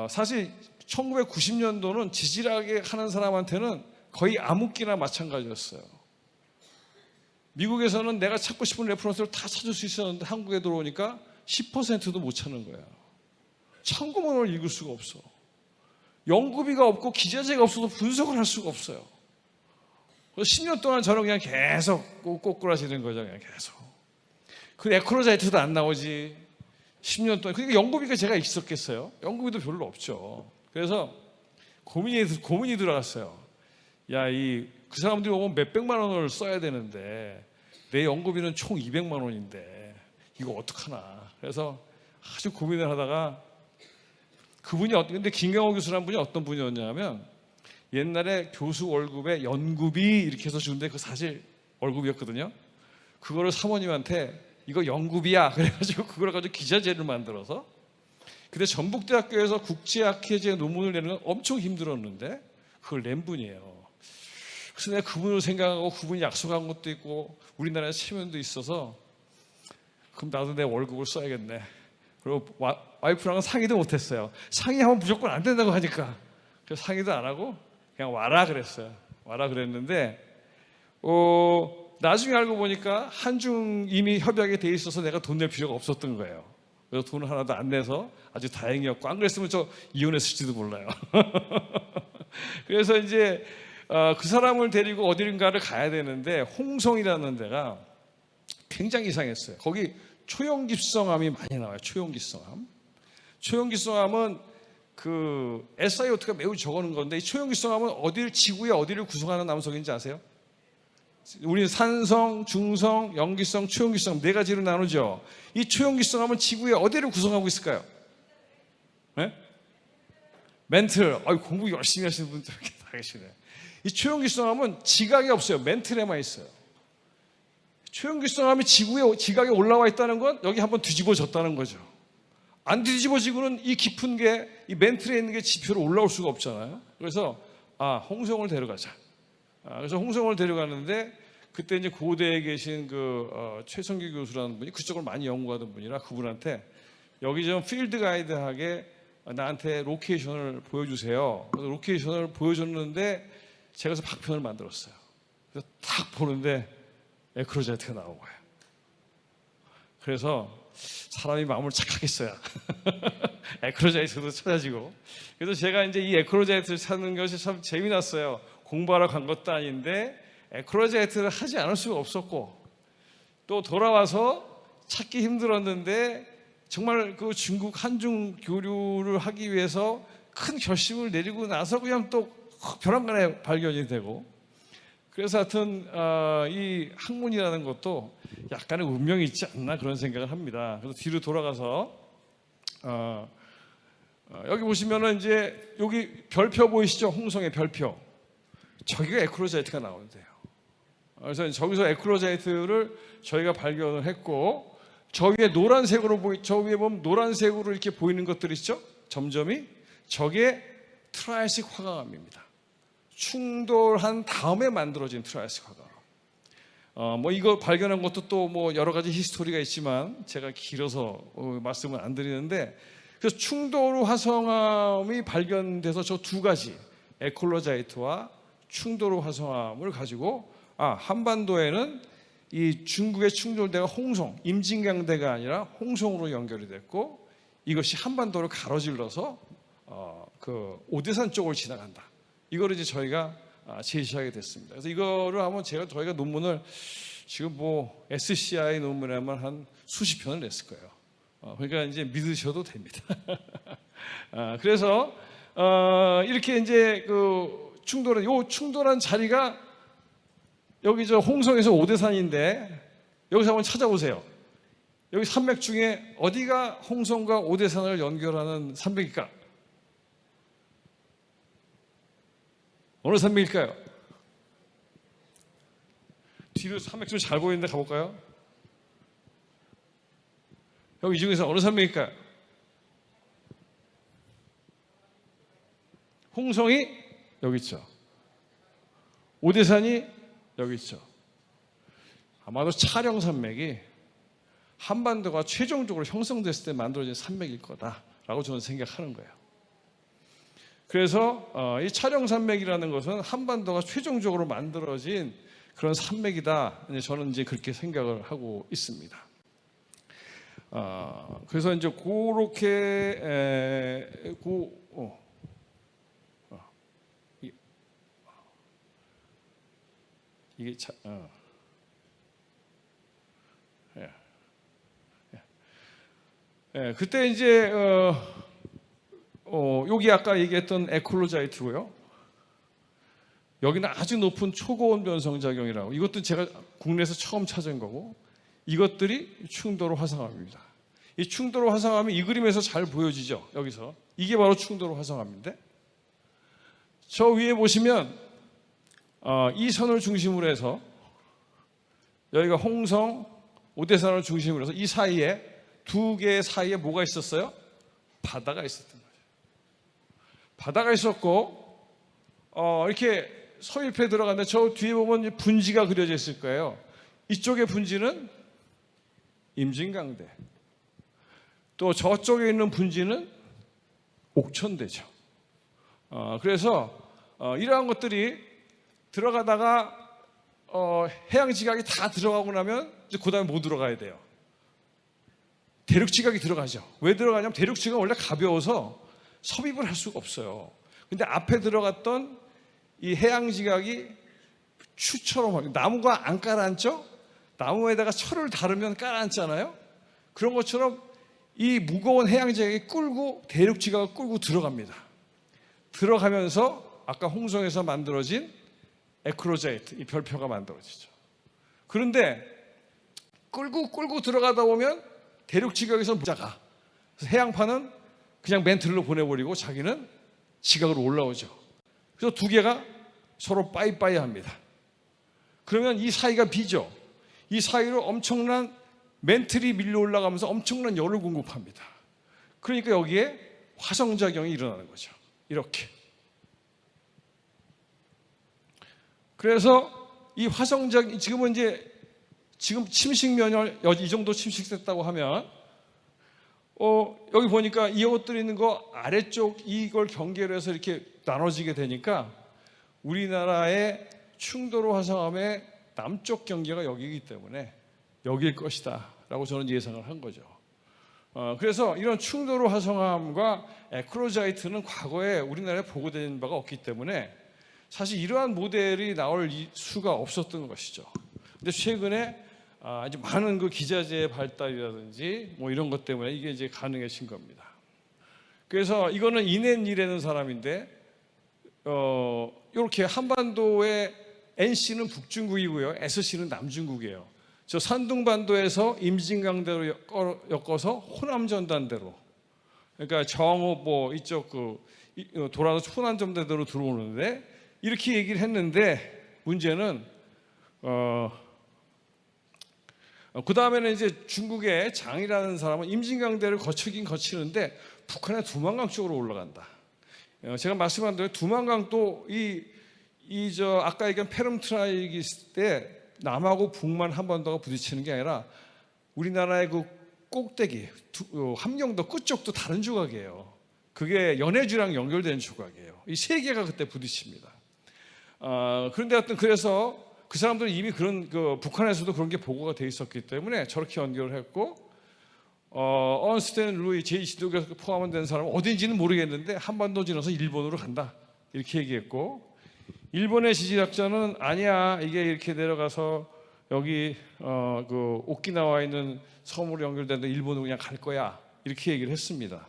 사실 1990년도는 지질하게 하는 사람한테는 거의 암흑기나 마찬가지였어요. 미국에서는 내가 찾고 싶은 레퍼런스를 다 찾을 수 있었는데 한국에 들어오니까 10%도 못 찾는 거예요. 참고문을 읽을 수가 없어. 연구비가 없고 기자재가 없어도 분석을 할 수가 없어요. 그래서 10년 동안 저는 그냥 계속 꼬꾸라지는 거죠. 그냥 계속. 그 에크로자이트도 안 나오지. 10년 동안. 그러니까 연구비가 제가 있었겠어요? 연구비도 별로 없죠. 그래서 고민이 들어갔어요. 야, 그 사람들이 오면 몇백만 원을 써야 되는데 내 연구비는 총 200만 원인데 이거 어떡하나. 그래서 아주 고민을 하다가 근데 김경호 교수라는 분이 어떤 분이었냐면 옛날에 교수 월급에 연구비 이렇게 해서 주는데 그거 사실 월급이었거든요. 그거를 사모님한테 이거 연구비야 그래가지고 그걸 가지고 기자재를 만들어서, 근데 전북대학교에서 국제학회제 논문을 내는 건 엄청 힘들었는데 그걸 낸 분이에요. 그래서 내가 그분을 생각하고 그분이 약속한 것도 있고 우리나라에 체면도 있어서 그럼 나도 내 월급을 써야겠네. 그리고 와이프랑은 상의도 못했어요. 상의하면 무조건 안 된다고 하니까. 그래서 상의도 안 하고 그냥 와라 그랬어요. 와라 그랬는데 나중에 알고 보니까 한중 이미 협약이 돼 있어서 내가 돈 낼 필요가 없었던 거예요. 그래서 돈을 하나도 안 내서 아주 다행이었고, 안 그랬으면 저 이혼했을지도 몰라요. 그래서 이제 그 사람을 데리고 어디인가를 가야 되는데 홍성이라는 데가 굉장히 이상했어요. 거기 초용기성암이 많이 나와요. 초용기성암. 초용기성암은 그 SiO2가 매우 적은 건데, 이 초용기성암은 지구의 어디를 구성하는 암석인지 아세요? 우리는 산성, 중성, 염기성, 초용기성 네 가지로 나누죠. 이 초용기성암은 지구의 어디를 구성하고 있을까요? 네? 멘틀. 공부 열심히 하시는 분들 이렇게 다 계시네. 이 초용기성암은 지각이 없어요. 멘틀에만 있어요. 초용기성암이 지각에 올라와 있다는 건 여기 한번 뒤집어졌다는 거죠. 안 뒤집어지고는 이 깊은 게, 이 멘틀에 있는 게 지표로 올라올 수가 없잖아요. 그래서 홍성을 데려가자. 그래서 홍성을 데려가는데, 그때 이제 고대에 계신 최성규 교수라는 분이 그쪽을 많이 연구하던 분이라 그분한테 여기 좀 필드 가이드하게 나한테 로케이션을 보여주세요. 그래서 로케이션을 보여줬는데 제가 그래서 박편을 만들었어요. 그래서 딱 보는데 에크로자이트가 나온 거예요. 그래서 사람이 마음을 착하게 써야 에크로자이트도 찾아지고. 그래서 제가 이제 이 에크로자이트를 찾는 것이 참 재미났어요. 공부하러 간 것도 아닌데 에크로자이트를 하지 않을 수가 없었고, 또 돌아와서 찾기 힘들었는데 정말 그 중국 한중 교류를 하기 위해서 큰 결심을 내리고 나서 그냥 또 벼랑간에 발견이 되고. 그래서 하여튼 이 학문이라는 것도 약간의 운명이 있지 않나 그런 생각을 합니다. 그래서 뒤로 돌아가서 여기 보시면은 이제 여기 별표 보이시죠? 홍성의 별표. 저기가 에크로자이트가 나오는데요. 그래서 저기서 에크로자이트를 저희가 발견을 했고, 저 위에 노란색으로 저 위에 보면 노란색으로 이렇게 보이는 것들 있죠? 점점이. 저게 트라이아식 화강암입니다. 충돌한 다음에 만들어진 트라이아식 화강암. 뭐 이거 발견한 것도 또 뭐 여러 가지 히스토리가 있지만 제가 길어서 말씀을 안 드리는데, 그래서 충돌 후 화성암이 발견돼서 저 두 가지 에크로자이트와 충돌 후 화성암을 가지고 한반도에는 이 중국의 충돌대가 홍성, 임진강대가 아니라 홍성으로 연결이 됐고, 이것이 한반도를 가로질러서 그 오대산 쪽으로 지나간다. 이거를 이제 저희가 제시하게 됐습니다. 그래서 이거를 하면 저희가 논문을 지금 뭐 SCI 논문에만 한 수십 편을 냈을 거예요. 그러니까 이제 믿으셔도 됩니다. 그래서 이렇게 이제 충돌한 자리가 여기 저 홍성에서 오대산인데, 여기서 한번 찾아보세요. 여기 산맥 중에 어디가 홍성과 오대산을 연결하는 산맥일까? 어느 산맥일까요? 뒤로 산맥 좀 잘 보이는데 가볼까요? 여기 이 중에서 어느 산맥일까요? 홍성이 여기 있죠. 오대산이 여기 있죠. 아마도 촬영산맥이 한반도가 최종적으로 형성됐을 때 만들어진 산맥일 거다라고 저는 생각하는 거예요. 그래서 이 촬영산맥이라는 것은 한반도가 최종적으로 만들어진 그런 산맥이다. 저는 이제 그렇게 생각을 하고 있습니다. 그래서 이제 그렇게 이게 참, 그때 이제 여기 아까 얘기했던 에콜로자이트고요. 여기는 아주 높은 초고온 변성작용이라고, 이것도 제가 국내에서 처음 찾은 거고, 이것들이 충도로 화성암입니다. 이 충도로 화성암이 이 그림에서 잘 보여지죠. 여기서 이게 바로 충도로 화성암인데, 저 위에 보시면 이 선을 중심으로 해서 여기가 홍성, 오대산을 중심으로 해서 이 사이에 두 개의 사이에 뭐가 있었어요? 바다가 있었던 거예요. 바다가 있었고 이렇게 서입에 들어갔는데 저 뒤에 보면 분지가 그려져 있을 거예요. 이쪽의 분지는 임진강대, 또 저쪽에 있는 분지는 옥천대죠. 그래서 이러한 것들이 들어가다가 해양지각이 다 들어가고 나면 이제 그 다음에 뭐 들어가야 돼요? 대륙지각이 들어가죠. 왜 들어가냐면 대륙지각은 원래 가벼워서 섭입을 할 수가 없어요. 근데 앞에 들어갔던 이 해양지각이 추처럼, 나무가 안 깔아앉죠? 나무에다가 철을 다루면 깔아앉잖아요. 그런 것처럼 이 무거운 해양지각이 끌고 대륙지각을 끌고 들어갑니다. 들어가면서 아까 홍성에서 만들어진 에크로자이트, 이 별표가 만들어지죠. 그런데 끌고 들어가다 보면 대륙지각에서 무자가, 해양파는 그냥 멘틀로 보내버리고 자기는 지각으로 올라오죠. 그래서 두 개가 서로 빠이빠이 합니다. 그러면 이 사이가 비죠. 이 사이로 엄청난 멘틀이 밀려 올라가면서 엄청난 열을 공급합니다. 그러니까 여기에 화성작용이 일어나는 거죠. 이렇게. 그래서 이 화성작, 지금 침식면열 이 정도 침식됐다고 하면 여기 보니까 이것들이 있는 거 아래쪽 이걸 경계로 해서 이렇게 나눠지게 되니까 우리나라의 충도로 화성암의 남쪽 경계가 여기이기 때문에 여기일 것이다 라고 저는 예상을 한 거죠. 그래서 이런 충도로 화성암과 에크로자이트는 과거에 우리나라에 보고된 바가 없기 때문에 사실 이러한 모델이 나올 수가 없었던 것이죠. 근데 최근에 아주 많은 그 기자재의 발달이라든지 뭐 이런 것 때문에 이게 이제 가능해진 겁니다. 그래서 이거는 이낸이라는 사람인데 이렇게 한반도의 NC는 북중국이고요, SC는 남중국이에요. 저 산둥반도에서 임진강대로 엮어서 호남전단대로, 그러니까 정오 이쪽 돌아서 호남전단대로 들어오는데 이렇게 얘기를 했는데 문제는 그 다음에는 이제 중국의 장이라는 사람은 임진강대를 거치긴 거치는데 북한의 두만강 쪽으로 올라간다. 제가 말씀한 대로 두만강도 아까 얘기한 페름트라이기 있을 때 남하고 북만 한반도가 부딪히는 게 아니라 우리나라의 그 꼭대기 함경도 끝쪽도 다른 조각이에요. 그게 연해주랑 연결된 조각이에요. 이 세 개가 그때 부딪힙니다. 그런데 하여튼 그래서 그 사람들은 이미 그런 북한에서도 그런 게 보고가 돼 있었기 때문에 저렇게 연결을 했고 언스텐 루이 제2지도교에서 포함된 사람은 어딘지는 모르겠는데 한반도 지나서 일본으로 간다 이렇게 얘기했고, 일본의 지질학자는 아니야, 이게 이렇게 내려가서 여기 오키나와에 있는 섬으로 연결되는데 일본으로 그냥 갈 거야 이렇게 얘기를 했습니다.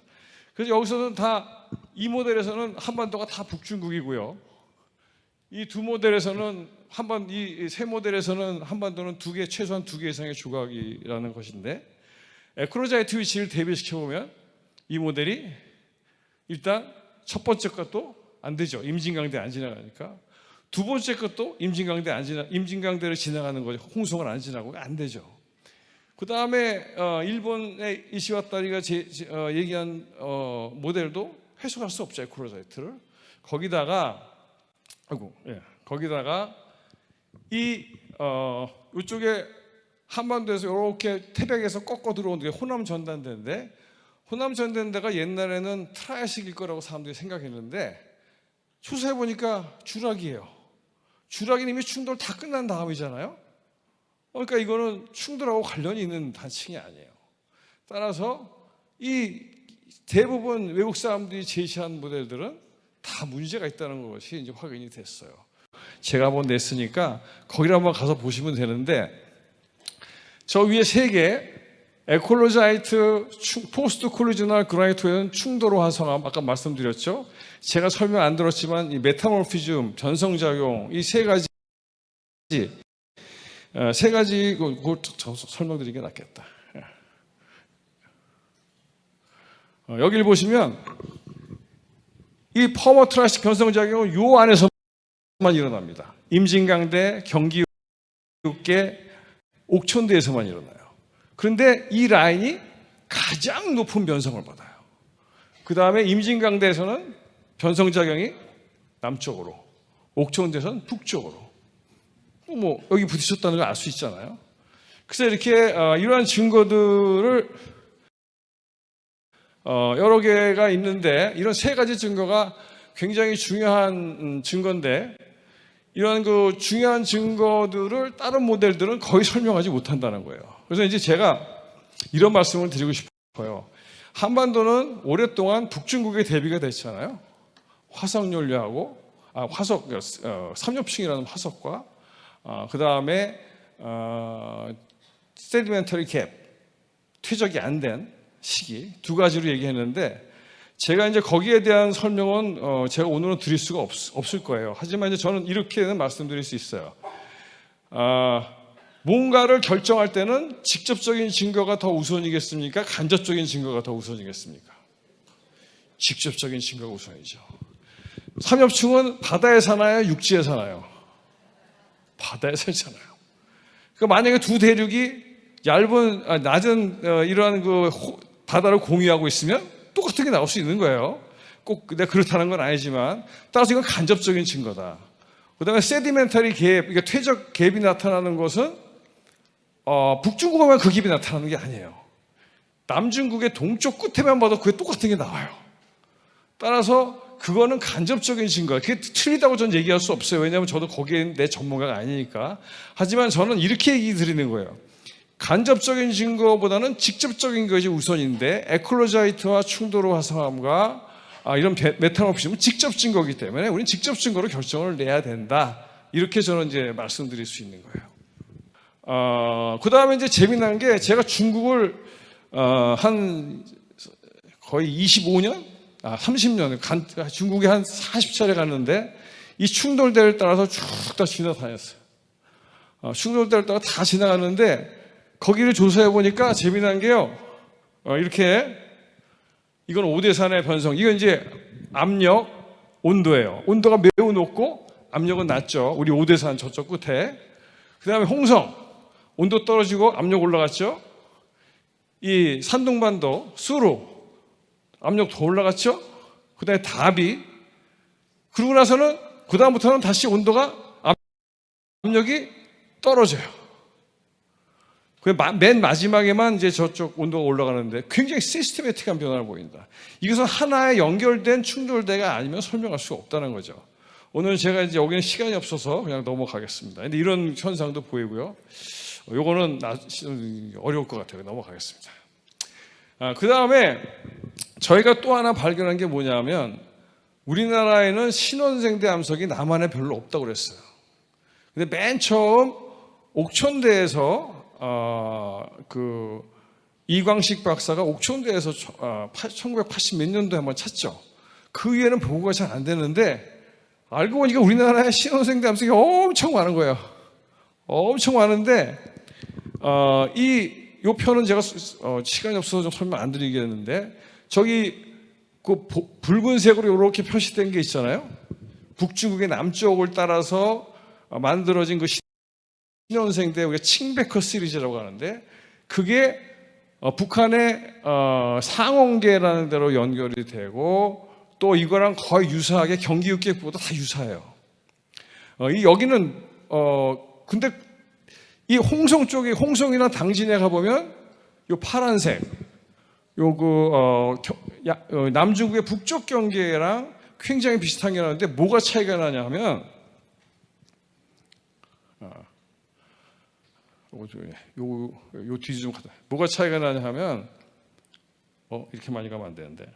그래서 여기서는 다 이 모델에서는 한반도가 다 북중국이고요, 이 두 모델에서는 이 세 모델에서는 한반도는 최소한 두 개 이상의 조각이라는 것인데, 에크로자이트 위치를 대비시켜 보면 이 모델이 일단 첫 번째 것도 안 되죠. 임진강대 안 지나가니까. 두 번째 것도 임진강대를 지나가는 거죠. 홍성을 안 지나고 안 되죠. 그 다음에 일본의 이시와타리가 얘기한 모델도 해석할 수 없죠. 에크로자이트를. 거기다가 이쪽에 한반도에서 이렇게 태백에서 꺾어 들어오는 게 호남 전단대인데, 호남 전단대가 옛날에는 트라이식일 거라고 사람들이 생각했는데 추수해 보니까 주락이에요. 주락이 이미 충돌 다 끝난 다음이잖아요. 그러니까 이거는 충돌하고 관련이 있는 단층이 아니에요. 따라서 이 대부분 외국 사람들이 제시한 모델들은 다 문제가 있다는 것이 이제 확인이 됐어요. 제가 한번 냈으니까 거기를 한번 가서 보시면 되는데, 저 위에 3개, 에콜로자이트, 포스트 콜리저널 그라이토연 충돌 화성암, 아까 말씀드렸죠. 제가 설명 안 들었지만 이 메타몰피즘, 변성작용, 이 3가지, 그거 설명드리는 게 낫겠다. 여기를 보시면 이 퍼머트라식 변성작용은 요 안에서만 일어납니다. 임진강대, 경기육계, 옥천대에서만 일어나요. 그런데 이 라인이 가장 높은 변성을 받아요. 그 다음에 임진강대에서는 변성작용이 남쪽으로, 옥천대에서는 북쪽으로. 뭐 여기 부딪혔다는 걸 알 수 있잖아요. 그래서 이렇게 이러한 증거들을 여러 개가 있는데, 이런 3가지 증거가 굉장히 중요한 증거인데, 이런 그 중요한 증거들을 다른 모델들은 거의 설명하지 못한다는 거예요. 그래서 이제 제가 이런 말씀을 드리고 싶어요. 한반도는 오랫동안 북중국에 대비가 됐잖아요. 화석연료하고 삼엽층이라는 화석과 그 다음에 세디멘터리 갭, 퇴적이 안 된 시기, 2가지로 얘기했는데, 제가 이제 거기에 대한 설명은 제가 오늘은 드릴 수가 없을 거예요. 하지만 이제 저는 이렇게는 말씀드릴 수 있어요. 뭔가를 결정할 때는 직접적인 증거가 더 우선이겠습니까? 간접적인 증거가 더 우선이겠습니까? 직접적인 증거가 우선이죠. 삼엽충은 바다에 사나요? 육지에 사나요? 바다에 살잖아요. 그러니까 만약에 두 대륙이 낮은 이러한 그 바다를 공유하고 있으면 똑같은 게 나올 수 있는 거예요. 꼭 내가 그렇다는 건 아니지만, 따라서 이건 간접적인 증거다. 그 다음에 세디멘터리 갭, 그러니까 퇴적 갭이 나타나는 것은 북중국에만 그 갭이 나타나는 게 아니에요. 남중국의 동쪽 끝에만 봐도 그게 똑같은 게 나와요. 따라서 그거는 간접적인 증거. 그게 틀리다고 저는 얘기할 수 없어요. 왜냐하면 저도 거기에 내 전문가가 아니니까. 하지만 저는 이렇게 얘기 드리는 거예요. 간접적인 증거보다는 직접적인 것이 우선인데, 에콜로자이트와 충돌 화성암과 이런 메타몰피즘은 직접 증거이기 때문에 우리는 직접 증거로 결정을 내야 된다. 이렇게 저는 이제 말씀드릴 수 있는 거예요. 그 다음에 이제 재미난 게, 제가 중국을 한 거의 25년? 30년, 중국에 한 40차례 갔는데, 이 충돌대를 따라서 쭉 다 지나다녔어요. 충돌대를 따라 다 지나갔는데, 거기를 조사해 보니까 재미난 게요, 이렇게, 이건 오대산의 변성, 이건 이제 압력, 온도예요. 온도가 매우 높고 압력은 낮죠. 우리 오대산 저쪽 끝에. 그 다음에 홍성, 온도 떨어지고 압력 올라갔죠. 이 산둥반도, 수루, 압력 더 올라갔죠. 그 다음에 다비. 그러고 나서는 그 다음부터는 다시 온도가, 압력이 떨어져요. 맨 마지막에만 이제 저쪽 온도가 올라가는데 굉장히 시스테매틱한 변화를 보인다. 이것은 하나의 연결된 충돌대가 아니면 설명할 수가 없다는 거죠. 오늘 제가 이제 여기는 시간이 없어서 그냥 넘어가겠습니다. 근데 이런 현상도 보이고요. 요거는 어려울 것 같아요. 넘어가겠습니다. 그 다음에 저희가 또 하나 발견한 게 뭐냐면, 우리나라에는 신원생대 암석이 남한에 별로 없다고 그랬어요. 근데 맨 처음 옥천대에서 이광식 박사가 옥천대에서 1980 몇 년도에 한번 찾죠. 그 위에는 보고가 잘 안 되는데, 알고 보니까 우리나라에 신원생대 암석이 엄청 많은 거예요. 엄청 많은데, 요 편은 제가 시간이 없어서 좀 설명 안 드리겠는데, 저기 그 붉은색으로 이렇게 표시된 게 있잖아요. 북중국의 남쪽을 따라서 만들어진 그 신원생대, 우리가 칭베커 시리즈라고 하는데, 그게 북한의 상원계라는 데로 연결이 되고, 또 이거랑 거의 유사하게 경기육계보다 다 유사해요. 여기는 근데 이 홍성 쪽에, 홍성이나 당진에 가보면 요 파란색, 남중국의 북쪽 경계랑 굉장히 비슷한 게 나는데, 뭐가 차이가 나냐 하면, 요 뒤지 좀 가자. 뭐가 차이가 나냐 하면, 이렇게 많이 가면 안 되는데.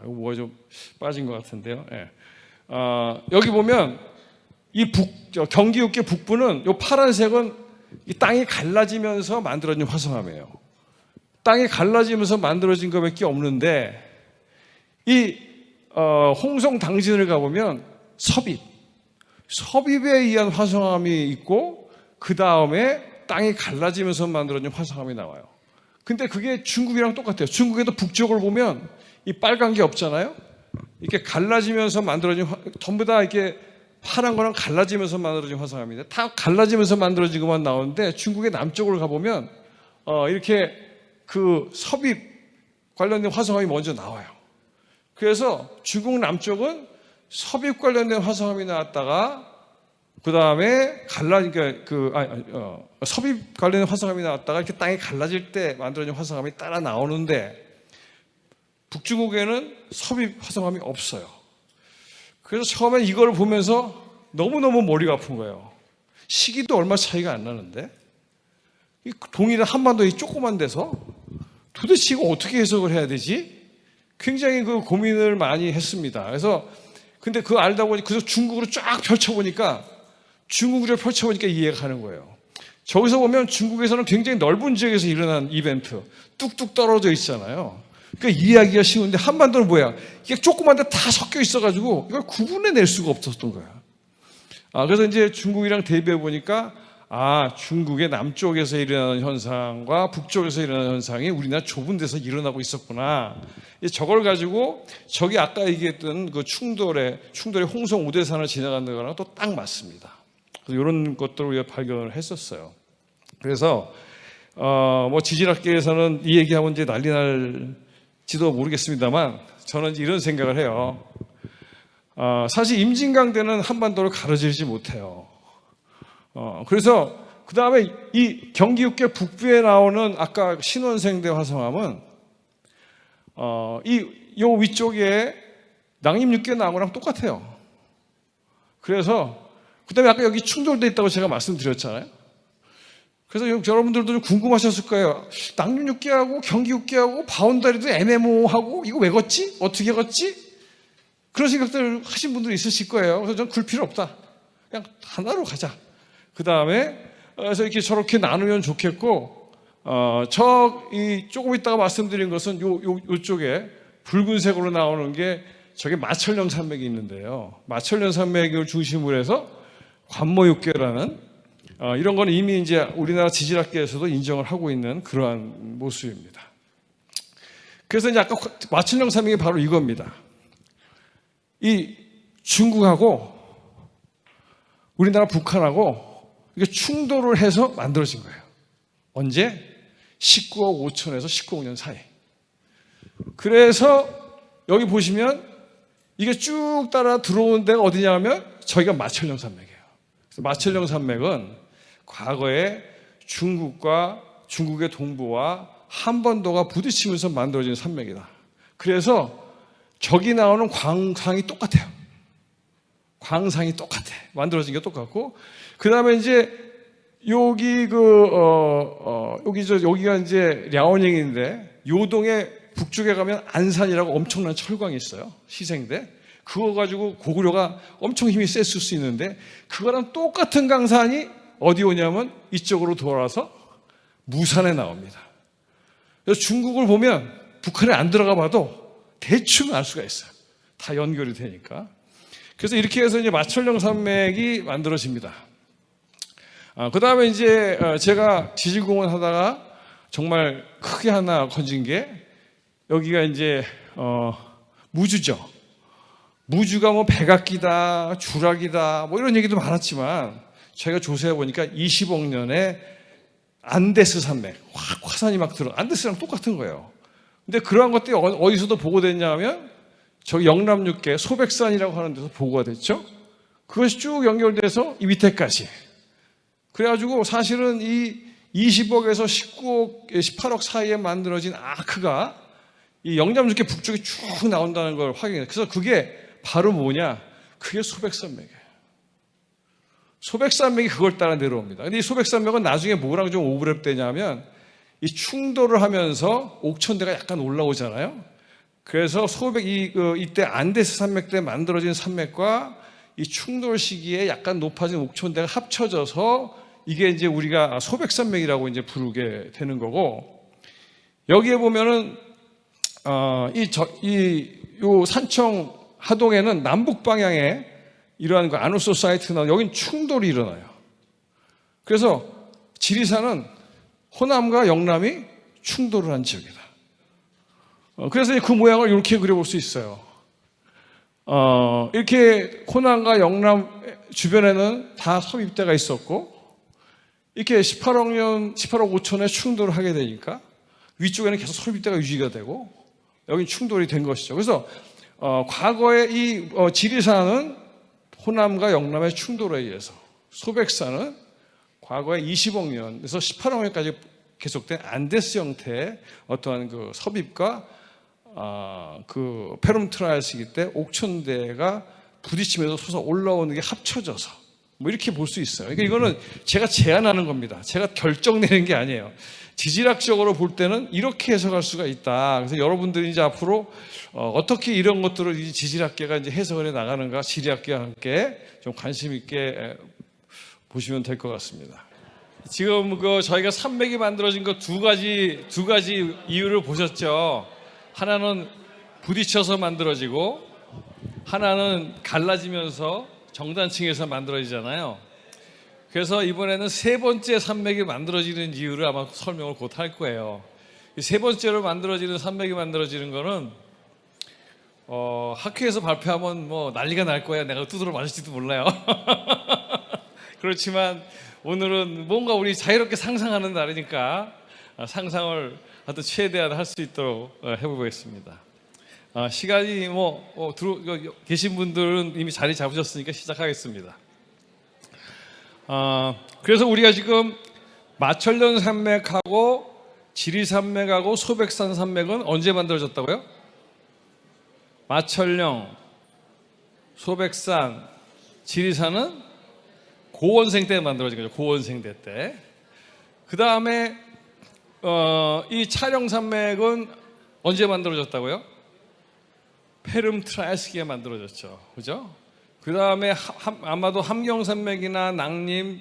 이거 뭐가 좀 빠진 것 같은데요. 예. 여기 보면 이 경기 육계 북부는 이 파란색은 이 땅이 갈라지면서 만들어진 화성암이에요. 땅이 갈라지면서 만들어진 것밖에 없는데 이 홍성 당진을 가보면 섭입에 의한 화성암이 있고 그 다음에 땅이 갈라지면서 만들어진 화성암이 나와요. 근데 그게 중국이랑 똑같아요. 중국에도 북쪽을 보면 이 빨간 게 없잖아요. 이렇게 갈라지면서 만들어진 전부 다 이렇게 파란 거랑 갈라지면서 만들어진 화성암인데 다 갈라지면서 만들어진 것만 나오는데 중국의 남쪽을 가보면 이렇게 그 섭입 관련된 화성암이 먼저 나와요. 그래서 중국 남쪽은 섭입 관련된 화성암이 나왔다가 그 다음에 섭입 관련된 화성암이 나왔다가 이렇게 땅이 갈라질 때 만들어진 화성암이 따라 나오는데 북중국에는 섭입 화성암이 없어요. 그래서 처음에 이걸 보면서 너무너무 머리가 아픈 거예요. 시기도 얼마 차이가 안 나는데 이 동일한 한반도 이 조그만 데서 도대체 이거 어떻게 해석을 해야 되지? 굉장히 그 고민을 많이 했습니다. 그래서 근데 그거 알다 보니 그래서 중국으로 쫙 펼쳐보니까 이해가 가는 거예요. 저기서 보면 중국에서는 굉장히 넓은 지역에서 일어난 이벤트 뚝뚝 떨어져 있잖아요. 그러니까 이해하기가 쉬운데 한반도는 뭐야? 이게 조그만 데 다 섞여 있어가지고 이걸 구분해낼 수가 없었던 거야. 그래서 이제 중국이랑 대비해 보니까 중국의 남쪽에서 일어나는 현상과 북쪽에서 일어나는 현상이 우리나라 좁은 데서 일어나고 있었구나. 저걸 가지고 저기 아까 얘기했던 그 충돌의 홍성 오대산을 지나가는 거랑 또 딱 맞습니다. 그래서 이런 것들을 우리가 발견을 했었어요. 그래서 뭐 지질학계에서는 이 얘기하면 이제 난리 날지도 모르겠습니다만 저는 이런 생각을 해요. 사실 임진강대는 한반도를 가로지르지 못해요. 그래서 그 다음에 이 경기 육계 북부에 나오는 아까 신원생대 화성암은 요 위쪽에 낭림육계 나온 거랑 똑같아요. 그래서 그 다음에 아까 여기 충돌돼 있다고 제가 말씀드렸잖아요. 그래서 여러분들도 좀 궁금하셨을 거예요. 낭림육계하고 경기육계하고 바운다리도 애매모호하고 이거 왜 걷지? 어떻게 걷지? 그런 생각들 하신 분들이 있으실 거예요. 그래서 저는 굴 필요 없다. 그냥 하나로 가자. 그 다음에 그래서 이렇게 저렇게 나누면 좋겠고 조금 있다가 말씀드린 것은 요쪽에 붉은색으로 나오는 게 저게 마천령 산맥이 있는데요. 마천령 산맥을 중심으로 해서 관모육계라는 이런 거는 이미 이제 우리나라 지질학계에서도 인정을 하고 있는 그러한 모습입니다. 그래서 이제 아까 마천령 산맥이 바로 이겁니다. 이 중국하고 우리나라 북한하고 이게 충돌을 해서 만들어진 거예요. 언제? 19억 5천에서 19억 년 사이. 그래서 여기 보시면 이게 쭉 따라 들어오는 데가 어디냐면 저희가 마천령 산맥이에요. 그래서 마천령 산맥은 과거에 중국의 동부와 한반도가 부딪히면서 만들어진 산맥이다. 그래서 저기 나오는 광상이 똑같아요. 광상이 똑같아. 만들어진 게 똑같고, 그 다음에 이제 여기가 이제 랴오닝인데, 요동의 북쪽에 가면 안산이라고 엄청난 철광이 있어요. 시생대. 그거 가지고 고구려가 엄청 힘이 셌을 수 있는데, 그거랑 똑같은 강산이 어디 오냐면 이쪽으로 돌아서 무산에 나옵니다. 그래서 중국을 보면 북한에 안 들어가 봐도 대충 알 수가 있어요. 다 연결이 되니까. 그래서 이렇게 해서 이제 마천령 산맥이 만들어집니다. 그 다음에 이제 제가 지질공원 하다가 정말 크게 하나 건진 게 여기가 이제 무주죠. 무주가 뭐 백악기다, 주락이다, 뭐 이런 얘기도 많았지만 저희가 조사해 보니까 20억 년에 안데스 산맥, 화산이 막 안데스랑 똑같은 거예요. 근데 그러한 것들이 어디서도 보고됐냐면 저기 영남육계 소백산이라고 하는 데서 보고가 됐죠. 그것이 쭉 연결돼서 이 밑에까지. 그래가지고 사실은 이 20억에서 19억, 18억 사이에 만들어진 아크가 이 영남육계 북쪽에 쭉 나온다는 걸 확인해요. 그래서 그게 바로 뭐냐? 그게 소백산맥이에요. 소백산맥이 그걸 따라 내려옵니다. 근데 이 소백산맥은 나중에 뭐랑 좀 오버랩되냐면 이 충돌을 하면서 옥천대가 약간 올라오잖아요. 그래서 이때 안데스 산맥 때 만들어진 산맥과 이 충돌 시기에 약간 높아진 옥천대가 합쳐져서 이게 이제 우리가 소백산맥이라고 이제 부르게 되는 거고, 여기에 보면은 요 산청 하동에는 남북 방향에 이러한 그 아누소사이트나 여긴 충돌이 일어나요. 그래서 지리산은 호남과 영남이 충돌을 한 지역이다. 그래서 그 모양을 이렇게 그려볼 수 있어요. 이렇게 호남과 영남 주변에는 다 섭입대가 있었고, 이렇게 18억 5천에 충돌을 하게 되니까 위쪽에는 계속 섭입대가 유지가 되고 여긴 충돌이 된 것이죠. 그래서 과거에 이 지리산은 호남과 영남의 충돌에 의해서, 소백산은 과거에 20억 년에서 18억 년까지 계속된 안데스 형태의 어떠한 그 섭입과 그 페룸트라이얼 시기 때 옥천대가 부딪히면서 솟아 올라오는 게 합쳐져서 뭐 이렇게 볼 수 있어요. 그러니까 이거는 제가 제안하는 겁니다. 제가 결정내는 게 아니에요. 지질학적으로 볼 때는 이렇게 해석할 수가 있다. 그래서 여러분들이 이제 앞으로 어떻게 이런 것들을 이 지질학계가 이제 해석을 해 나가는가, 지리학계와 함께 좀 관심 있게 보시면 될 것 같습니다. 지금 저희가 산맥이 만들어진 거 두 가지 이유를 보셨죠. 하나는 부딪혀서 만들어지고 하나는 갈라지면서 정단층에서 만들어지잖아요. 그래서 이번에는 세 번째 산맥이 만들어지는 이유를 아마 설명을 곧 할 거예요. 세 번째로 만들어지는 산맥이 만들어지는 거는 학회에서 발표하면 뭐 난리가 날 거야. 내가 두드러 맞을지도 몰라요. 그렇지만 오늘은 뭔가 우리 자유롭게 상상하는 날이니까 상상을 하여튼 최대한 할 수 있도록 해보겠습니다. 시간이 계신 분들은 이미 자리 잡으셨으니까 시작하겠습니다. 그래서 우리가 지금 마천령 산맥하고 지리산맥하고 소백산 산맥은 언제 만들어졌다고요? 마천령, 소백산, 지리산은 고원생 때 만들어진 거죠. 고원생대 때. 그 다음에 이 촬영산맥은 언제 만들어졌다고요? 페름트라이스기에 만들어졌죠. 그죠? 그 다음에 아마도 함경산맥이나 낭림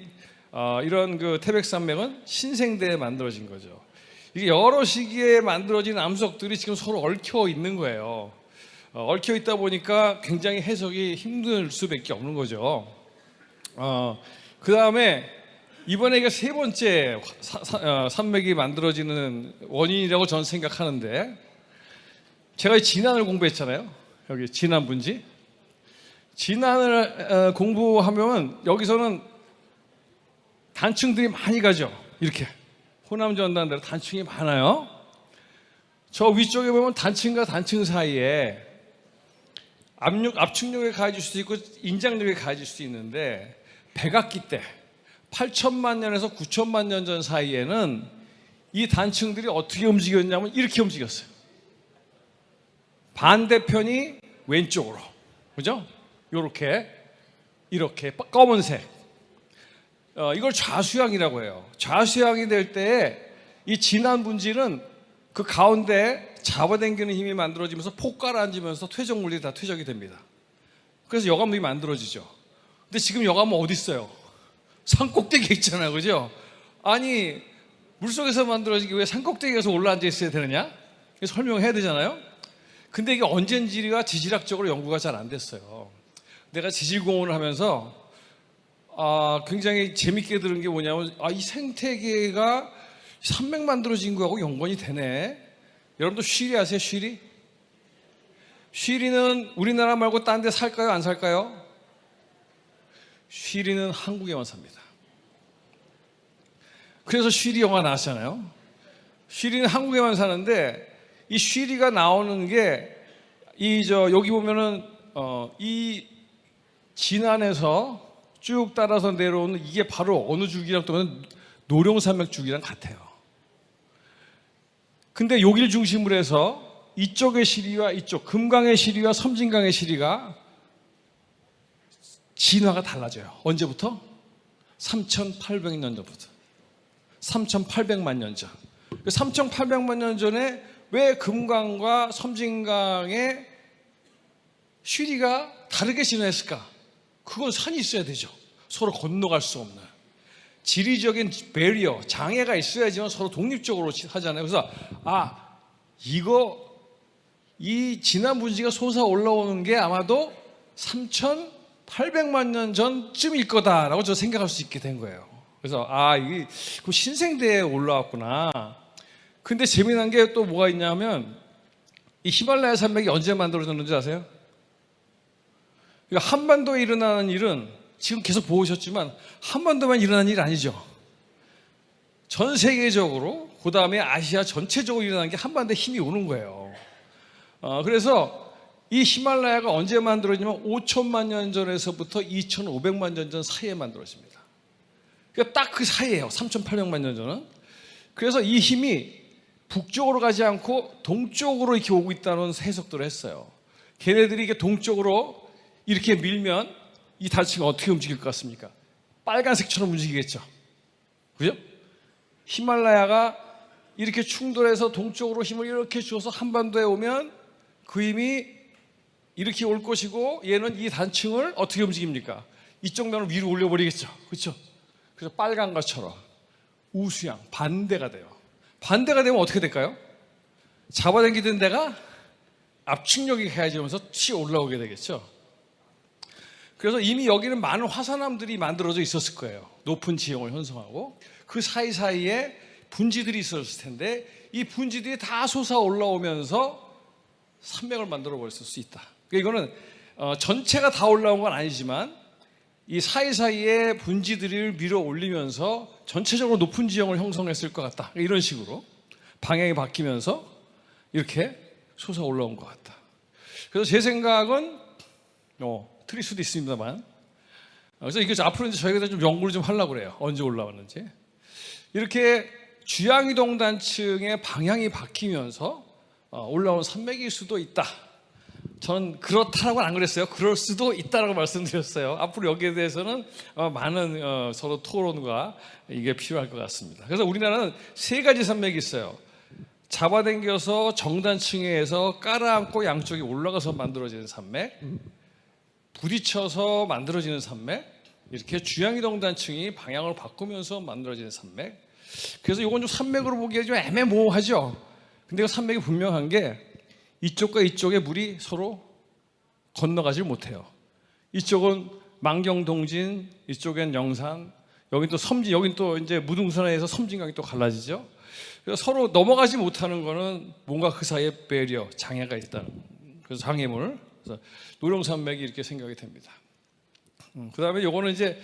이런 그 태백산맥은 신생대에 만들어진 거죠. 이게 여러 시기에 만들어진 암석들이 지금 서로 얽혀 있는 거예요. 얽혀 있다 보니까 굉장히 해석이 힘들 수밖에 없는 거죠. 그 다음에 이번에 이게 세 번째 산맥이 만들어지는 원인이라고 저는 생각하는데, 제가 진안을 공부했잖아요. 여기 진안 분지. 진안을 공부하면 여기서는 단층들이 많이 가죠. 이렇게 호남 전단대로 단층이 많아요. 저 위쪽에 보면 단층과 단층 사이에 압축력이 가해질 수도 있고 인장력이 가해질 수도 있는데, 백악기 때 8천만 년에서 9천만 년 전 사이에는 이 단층들이 어떻게 움직였냐면 이렇게 움직였어요. 반대편이 왼쪽으로, 그죠? 이렇게 검은색. 이걸 좌수양이라고 해요. 좌수양이 될 때에 이 진안 분지는 그 가운데 잡아당기는 힘이 만들어지면서 폭 가라앉으면서 퇴적물이 다 퇴적이 됩니다. 그래서 여과물이 만들어지죠. 근데 지금 여과물 어디 있어요? 산꼭대기에 있잖아요, 그죠? 아니, 물속에서 만들어지기 왜 산꼭대기에서 올라앉아 있어야 되느냐? 설명해야 되잖아요. 근데 이게 언젠지가 지질학적으로 연구가 잘 안 됐어요. 내가 지질공원을 하면서 굉장히 재밌게 들은 게 뭐냐면, 이 생태계가 산맥 만들어진 거하고 연관이 되네. 여러분도 쉬리 아세요? 쉬리? 쉬리는 우리나라 말고 딴 데 살까요? 안 살까요? 쉬리는 한국에만 삽니다. 그래서 쉬리 영화 나왔잖아요. 쉬리는 한국에만 사는데, 이 쉬리가 나오는 게 여기 보면은 이 진안에서 쭉 따라서 내려오는 이게 바로 어느 줄기랑 또 노룡산맥 줄기랑 같아요. 근데 여기를 중심으로 해서 이쪽의 시리와 이쪽 금강의 시리와 섬진강의 시리가 진화가 달라져요. 언제부터? 3,800년 전부터. 3,800만 년 전. 3,800만 년 전에 왜 금강과 섬진강의 쉬리가 다르게 진화했을까? 그건 산이 있어야 되죠. 서로 건너갈 수 없는. 지리적인 배리어, 장애가 있어야지만 서로 독립적으로 하잖아요. 그래서 이 진화 분지가 솟아 올라오는 게 아마도 3,800만 년 전쯤일 거다라고 저 생각할 수 있게 된 거예요. 그래서 이게 그 신생대에 올라왔구나. 근데 재미난 게 또 뭐가 있냐면 이 히말라야 산맥이 언제 만들어졌는지 아세요? 그러니까 한반도에 일어나는 일은 지금 계속 보셨지만 한반도만 일어나는 일 아니죠. 전 세계적으로 그 다음에 아시아 전체적으로 일어나는 게 한반도에 힘이 오는 거예요. 그래서 이 히말라야가 언제 만들어지냐면 5천만 년 전에서부터 2,500만 년 전 사이에 만들어집니다. 그러니까 딱 그 사이예요. 3,800만 년 전은. 그래서 이 힘이 북쪽으로 가지 않고 동쪽으로 이렇게 오고 있다는 해석들을 했어요. 걔네들이 이게 동쪽으로 이렇게 밀면 이 단층이 어떻게 움직일 것 같습니까? 빨간색처럼 움직이겠죠. 그죠? 히말라야가 이렇게 충돌해서 동쪽으로 힘을 이렇게 주어서 한반도에 오면 그 힘이 이렇게 올 것이고 얘는 이 단층을 어떻게 움직입니까? 이쪽 면을 위로 올려버리겠죠. 그렇죠? 그래서 빨간 것처럼 우수양, 반대가 돼요. 반대가 되면 어떻게 될까요? 잡아당기던 데가 압축력이 가해지면서 튀어 올라오게 되겠죠. 그래서 이미 여기는 많은 화산암들이 만들어져 있었을 거예요. 높은 지형을 형성하고 그 사이사이에 분지들이 있었을 텐데 이 분지들이 다 솟아 올라오면서 산맥을 만들어 버렸을 수 있다. 그러니까 이거는 전체가 다 올라온 건 아니지만 이 사이사이에 분지들을 밀어 올리면서 전체적으로 높은 지형을 형성했을 것 같다. 이런 식으로 방향이 바뀌면서 이렇게 솟아 올라온 것 같다. 그래서 제 생각은 틀릴 수도 있습니다만, 그래서 이게 앞으로 이제 저희가 좀 연구를 좀 하려고 그래요. 언제 올라왔는지. 이렇게 주양이동 단층의 방향이 바뀌면서 올라온 산맥일 수도 있다. 저는 그렇다라고는 안 그랬어요. 그럴 수도 있다라고 말씀드렸어요. 앞으로 여기에 대해서는 많은 서로 토론과 이게 필요할 것 같습니다. 그래서 우리나라는 세 가지 산맥이 있어요. 잡아당겨서 정단층에서 깔아앉고 양쪽이 올라가서 만들어지는 산맥, 부딪혀서 만들어지는 산맥, 이렇게 주양이동 단층이 방향을 바꾸면서 만들어지는 산맥. 그래서 이건 좀 산맥으로 보기에 좀 애매모호하죠. 근데 그 산맥이 분명한 게 이쪽과 이쪽의 물이 서로 건너가질 못해요. 이쪽은 만경동진, 이쪽엔 영산, 여긴 또 섬진, 여긴 또 이제 무등산에서 섬진강이 또 갈라지죠. 그래서 서로 넘어가지 못하는 거는 뭔가 그 사이에 배리어, 장애가 있다는, 그래서 장애물. 그래서 노령산맥이 이렇게 생각이 됩니다. 그 다음에 요거는 이제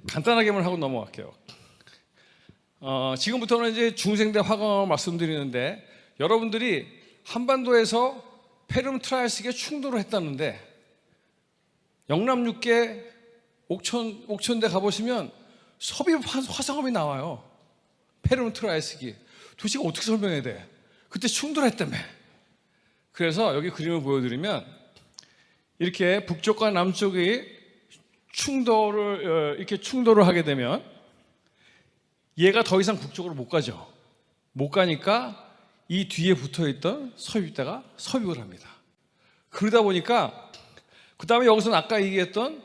간단하게만 하고 넘어갈게요. 지금부터는 이제 중생대 화강을 말씀드리는데 여러분들이 한반도에서 페름트라이스계 충돌을 했다는데 영남 육계 옥천대 가보시면 섭입 화성암이 나와요. 페름트라이스기. 도대체 어떻게 설명해야 돼? 그때 충돌했다며. 그래서 여기 그림을 보여드리면 이렇게 북쪽과 남쪽이 충돌을 하게 되면 얘가 더 이상 북쪽으로 못 가죠. 못 가니까 이 뒤에 붙어있던 섭입대가 섭입을 합니다. 그러다 보니까 그 다음에 여기서는 아까 얘기했던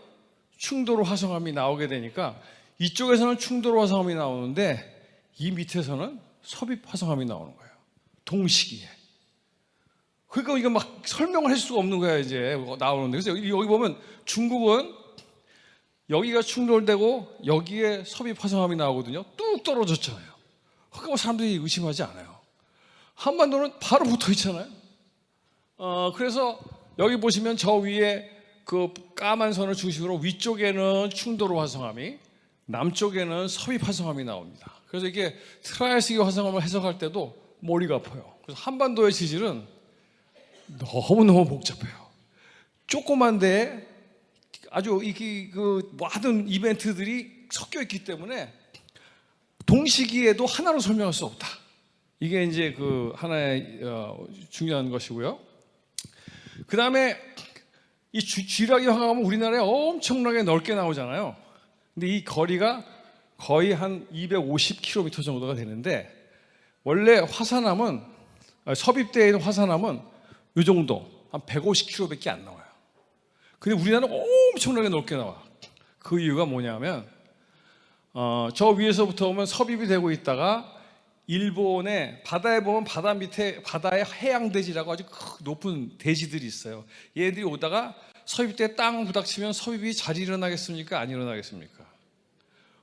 충돌 화성암이 나오게 되니까 이쪽에서는 충돌 화성암이 나오는데 이 밑에서는 섭입 화성암이 나오는 거예요. 동시기에. 그러니까 이거 막 설명을 할 수가 없는 거야 이제 나오는데. 그래서 여기 보면 중국은 여기가 충돌되고 여기에 섭입 화성암이 나오거든요. 뚝 떨어졌잖아요. 그러니까 사람들이 의심하지 않아요. 한반도는 바로 붙어 있잖아요. 그래서 여기 보시면 저 위에 그 까만 선을 중심으로 위쪽에는 충돌 화성암이, 남쪽에는 섭입 화성암이 나옵니다. 그래서 이게 트라이아스기 화성암을 해석할 때도 머리가 아파요. 그래서 한반도의 지질은 너무너무 복잡해요. 조그만데 아주 그 많은 이벤트들이 섞여 있기 때문에 동시기에도 하나로 설명할 수 없다. 이게 이제 그 하나의 중요한 것이고요. 그 다음에 이 쥐라기 화강암은 우리나라에 엄청나게 넓게 나오잖아요. 근데 이 거리가 거의 한 250km 정도가 되는데 원래 화산암은 섭입되어 있는 화산암은 이 정도 한 150km밖에 안 나와요. 근데 우리나라는 엄청나게 넓게 나와. 그 이유가 뭐냐면 저 위에서부터 보면 섭입이 되고 있다가 일본의 바다에 보면 바다 밑에 바다에 해양대지라고 아주 높은 대지들이 있어요. 얘들이 오다가 섭입대에 땅 부닥치면 섭입이 잘 일어나겠습니까? 안 일어나겠습니까?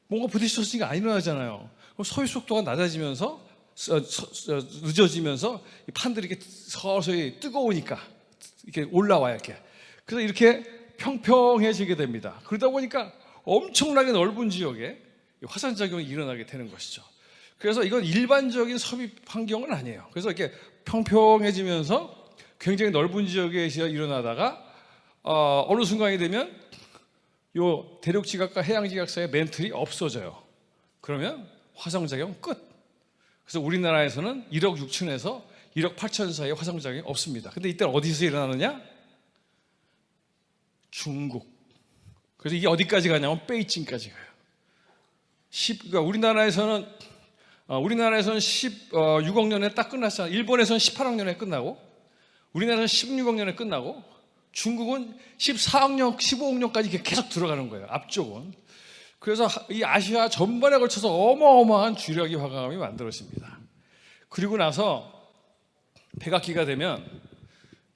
뭔가 부딪혔으니까 안 일어나잖아요. 그럼 섭입 속도가 낮아지면서 늦어지면서 이 판들이 이렇게 서서히 뜨거우니까 이렇게 올라와요. 그래서 이렇게 평평해지게 됩니다. 그러다 보니까 엄청나게 넓은 지역에 화산작용이 일어나게 되는 것이죠. 그래서 이건 일반적인 섭입 환경은 아니에요. 그래서 이렇게 평평해지면서 굉장히 넓은 지역에 일어나다가 어느 순간이 되면 요 대륙지각과 해양지각 사이의 맨틀이 없어져요. 그러면 화성작용 끝. 그래서 우리나라에서는 1억 6천에서 1억 8천 사이의 화성작용이 없습니다. 근데 이때 어디서 일어나느냐? 중국. 그래서 이게 어디까지 가냐면 베이징까지 가요. 그러니까 우리나라에서는 16억 년에 딱 끝났잖아요. 일본에서는 18억 년에 끝나고 우리나라는 16억 년에 끝나고 중국은 14억 년, 15억 년까지 계속 들어가는 거예요. 앞쪽은. 그래서 이 아시아 전반에 걸쳐서 어마어마한 주력이 화강암이 만들어집니다. 그리고 나서 백악기가 되면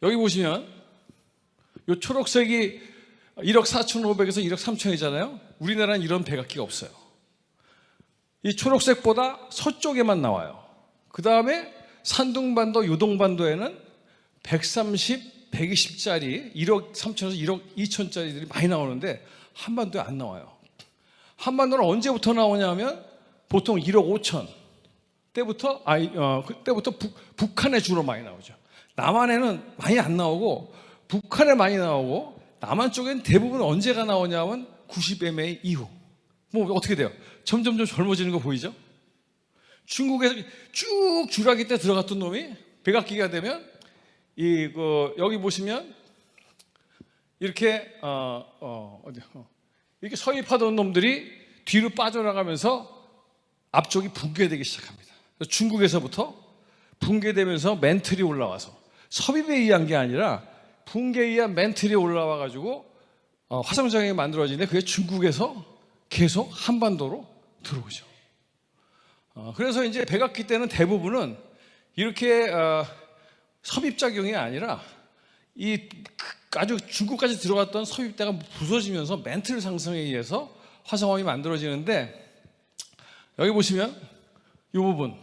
여기 보시면 이 초록색이 1억 4,500에서 1억 3천이잖아요. 우리나라는 이런 백악기가 없어요. 이 초록색보다 서쪽에만 나와요. 그 다음에 산둥반도, 요동반도에는 130, 120짜리 1억 3천에서 1억 2천짜리들이 많이 나오는데 한반도에 안 나와요. 한반도는 언제부터 나오냐면 보통 1억 5천 그때부터 북한에 주로 많이 나오죠. 남한에는 많이 안 나오고 북한에 많이 나오고 남한 쪽엔 대부분 언제가 나오냐면 90MA 이후. 뭐 어떻게 돼요? 점점 젊어지는 거 보이죠? 중국에서 쭉 주라기 때 들어갔던 놈이 백악기가 되면 여기 보시면 이렇게 이렇게 서입하던 놈들이 뒤로 빠져나가면서 앞쪽이 붕괴되기 시작합니다. 중국에서부터 붕괴되면서 맨틀이 올라와서 섭입에 의한 게 아니라 붕괴에 의한 맨틀이 올라와 가지고 화성작용이 만들어지는데 그게 중국에서 계속 한반도로 들어오죠. 그래서 이제 백악기 때는 대부분은 이렇게 섭입작용이 아니라 이 아주 중국까지 들어갔던 섭입대가 부서지면서 맨틀 상승에 의해서 화성암이 만들어지는데 여기 보시면 이 부분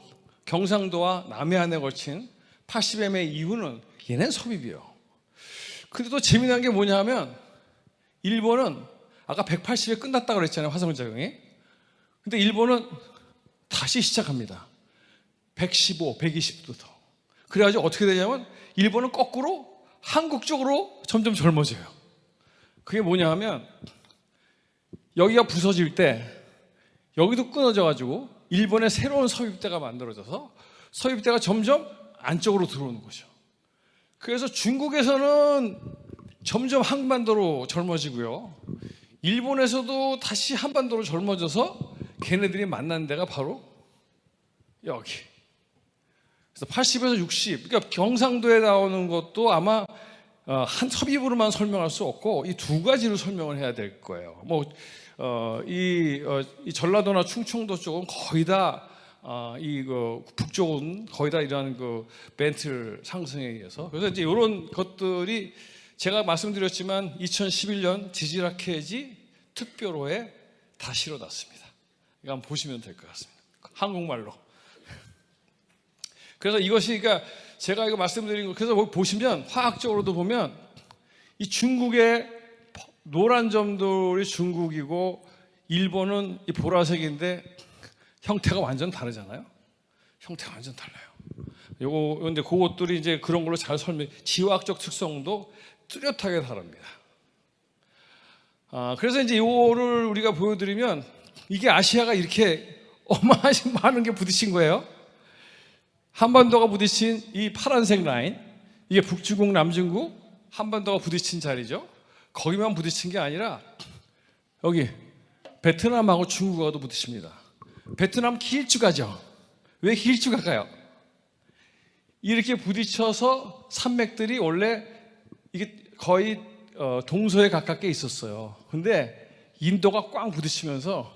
경상도와 남해안에 걸친 80MA 이후는 얘는 섭입이에요. 근데 또 재미난 게 뭐냐 하면 일본은 아까 180에 끝났다고 그랬잖아요. 화성작용이. 근데 일본은 다시 시작합니다. 115, 120도 더. 그래가지고 어떻게 되냐면 일본은 거꾸로 한국 쪽으로 점점 젊어져요. 그게 뭐냐 하면 여기가 부서질 때 여기도 끊어져가지고 일본의 새로운 섭입대가 만들어져서 섭입대가 점점 안쪽으로 들어오는 거죠. 그래서 중국에서는 점점 한반도로 젊어지고요. 일본에서도 다시 한반도로 젊어져서 걔네들이 만난 데가 바로 여기. 그래서 80에서 60, 그러니까 경상도에 나오는 것도 아마 한 섭입으로만 설명할 수 없고 이 두 가지로 설명을 해야 될 거예요. 이 전라도나 충청도 쪽은 거의 다 북쪽은 거의 다 이러한 맨틀 상승에 의해서 그래서 이제 이런 것들이 제가 말씀드렸지만 2011년 지질학회지 특별호에 다 실어놨습니다. 이거 한번 보시면 될 것 같습니다. 한국말로. 그래서 이것이 그러니까 제가 이거 말씀드린 거 그래서 보시면 화학적으로도 보면 이 중국의 노란 점들이 중국이고 일본은 이 보라색인데 형태가 완전 다르잖아요. 형태가 완전 달라요. 요거 근데 그것들이 이제 그런 걸로 잘 지화학적 특성도 뚜렷하게 다릅니다. 그래서 이제 요거를 우리가 보여드리면 이게 아시아가 이렇게 어마어마한 많은 게 부딪힌 거예요. 한반도가 부딪힌 이 파란색 라인, 이게 북중국, 남중국, 한반도가 부딪힌 자리죠. 거기만 부딪힌 게 아니라 여기 베트남하고 중국하고도 부딪힙니다. 베트남 길쭉하죠. 왜 길쭉할까요? 이렇게 부딪혀서 산맥들이 원래 이게 거의 동서에 가깝게 있었어요. 근데 인도가 꽝 부딪히면서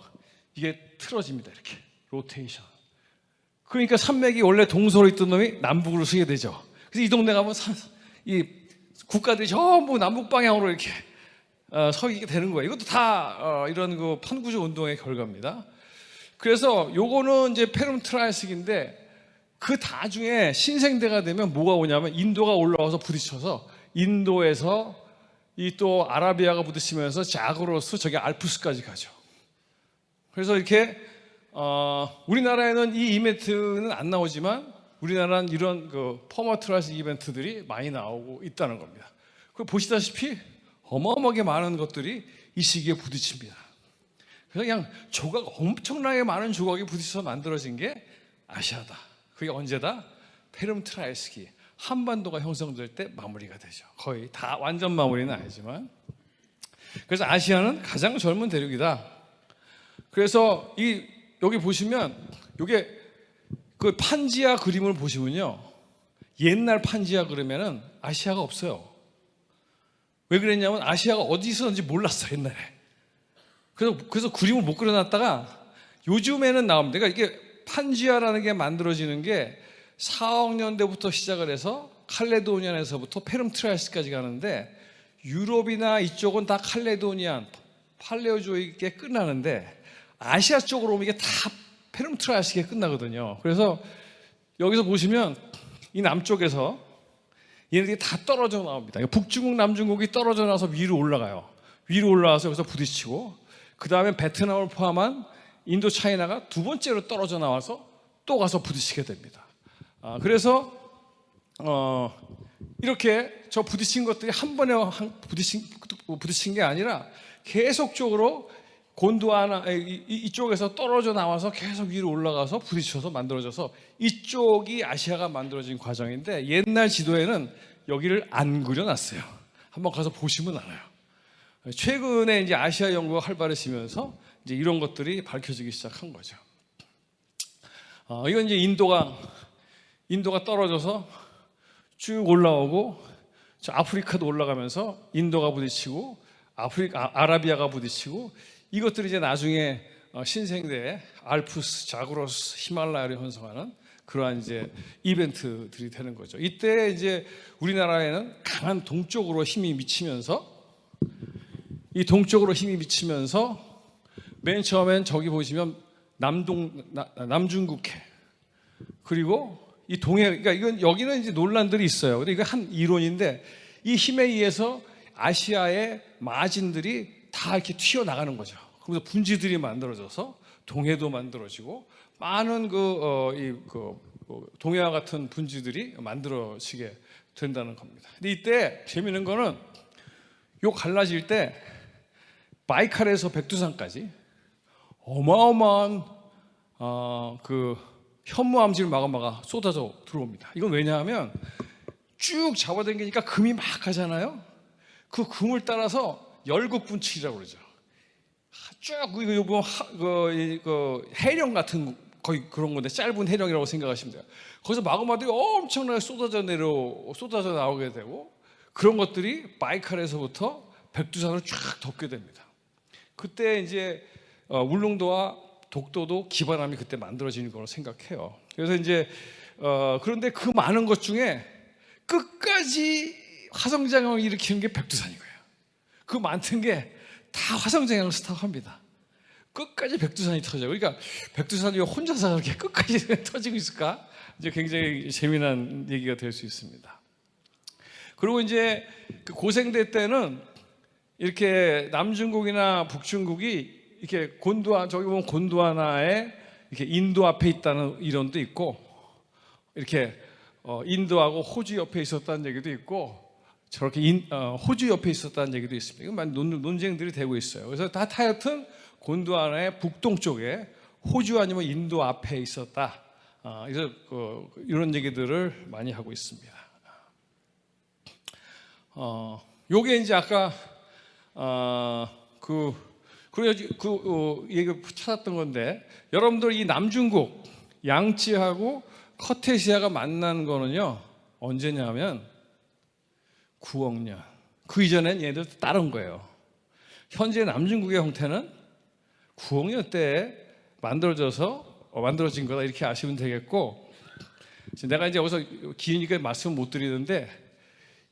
이게 틀어집니다. 이렇게 로테이션. 그러니까 산맥이 원래 동서로 있던 놈이 남북으로 서게 되죠. 그래서 이 동네 가면 이 국가들이 전부 남북 방향으로 이렇게 서게 되는 거예요. 이것도 다 이런 그 판구조 운동의 결과입니다. 그래서 요거는 이제 페름트라이식인데 그 나중에 신생대가 되면 뭐가 오냐면 인도가 올라와서 부딪혀서 인도에서 이 또 아라비아가 부딪히면서 자그로스 저기 알프스까지 가죠. 그래서 이렇게 우리나라에는 이 이벤트는 안 나오지만 우리나라는 이런 그 퍼머트라이식 이벤트들이 많이 나오고 있다는 겁니다. 그 보시다시피 어마어마하게 많은 것들이 이 시기에 부딪힙니다. 그래서 그냥 엄청나게 많은 조각이 부딪혀서 만들어진 게 아시아다. 그게 언제다? 페름트라이스기 한반도가 형성될 때 마무리가 되죠. 거의 다 완전 마무리는 아니지만. 그래서 아시아는 가장 젊은 대륙이다. 그래서 여기 보시면 이게 그 판지아 그림을 보시면요, 옛날 판지아 그림에는 아시아가 없어요. 왜 그랬냐면 아시아가 어디 있었는지 몰랐어 옛날에. 그래서 그림을 못 그려놨다가 요즘에는 나옵니다. 그러니까 이게 판지아라는 게 만들어지는 게 4억 년대부터 시작을 해서 칼레도니안에서부터 페름트라이스까지 가는데 유럽이나 이쪽은 다 칼레도니안, 팔레오조이크에 끝나는데 아시아 쪽으로 오면 이게 다 페름트라이스에 끝나거든요. 그래서 여기서 보시면 이 남쪽에서 얘네들이 다 떨어져 나옵니다. 북중국, 남중국이 떨어져 나와서 위로 올라가요. 위로 올라와서 여기서 부딪히고 그 다음에 베트남을 포함한 인도 차이나가 두 번째로 떨어져 나와서 또 가서 부딪히게 됩니다. 그래서 이렇게 저 부딪힌 것들이 한 번에 부딪힌 게 아니라 계속적으로 곤두아나 이쪽에서 떨어져 나와서 계속 위로 올라가서 부딪혀서 만들어져서 이쪽이 아시아가 만들어진 과정인데 옛날 지도에는 여기를 안 그려놨어요. 한번 가서 보시면 알아요. 최근에 이제 아시아 연구가 활발해지면서 이제 이런 것들이 밝혀지기 시작한 거죠. 이건 이제 인도가 떨어져서 쭉 올라오고 저 아프리카도 올라가면서 인도가 부딪히고 아라비아가 부딪히고 이것들이 이제 나중에 신생대에 알프스, 자그로스, 히말라야를 형성하는 그러한 이제 이벤트들이 되는 거죠. 이때 이제 우리나라에는 강한 동쪽으로 힘이 미치면서 맨 처음엔 저기 보시면 남중국해 그리고 이 동해, 그러니까 이건 여기는 이제 논란들이 있어요. 근데 이거 한 이론인데 이 힘에 의해서 아시아의 마진들이 다 이렇게 튀어나가는 거죠. 그래서 분지들이 만들어져서 동해도 만들어지고 많은 동해와 같은 분지들이 만들어지게 된다는 겁니다. 근데 이때 재미있는 거는 요 갈라질 때 바이칼에서 백두산까지 어마어마한 그 현무암질 마그마가 쏟아져 들어옵니다. 이건 왜냐하면 쭉 잡아당기니까 금이 막 가잖아요. 그 금을 따라서 열국분출이라고 그러죠. 쭉 이거 보면 해령 같은 거의 그런 건데 짧은 해령이라고 생각하시면 돼요. 거기서 마그마들이 엄청나게 쏟아져 나오게 되고 그런 것들이 바이칼에서부터 백두산을 쫙 덮게 됩니다. 그때 이제 울릉도와 독도도 기반함이 그때 만들어지는 거로 생각해요. 그래서 이제 그런데 그 많은 것 중에 끝까지 화성장형을 일으키는 게 백두산이고요. 그 많던 게 다 화성장형을 스탑합니다. 끝까지 백두산이 터져요. 그러니까 백두산이 혼자서 그렇게 끝까지 터지고 있을까? 이제 굉장히 재미난 얘기가 될 수 있습니다. 그리고 이제 그 고생대 때는 이렇게 남중국이나 북중국이 이렇게 저기 보면 곤두아나에 이렇게 인도 앞에 있다는 이론도 있고, 이렇게 인도하고 호주 옆에 있었다는 얘기도 있고, 저렇게 호주 옆에 있었다는 얘기도 있습니다. 이건 많은 논쟁들이 되고 있어요. 그래서 다 하여튼 곤두아나의 북동쪽에 호주 아니면 인도 앞에 있었다. 그래서 이런 얘기들을 많이 하고 있습니다. 요게 이제 아까 그 그래서 얘기 찾았던 건데 여러분들 이 남중국 양찌하고 커테시아가 만난 거는요 언제냐면 9억 년. 그 이전엔 얘들 다른 거예요. 현재 남중국의 형태는 9억 년 때에 만들어진 거다 이렇게 아시면 되겠고, 내가 이제 여기서 기니까 말씀 못 드리는데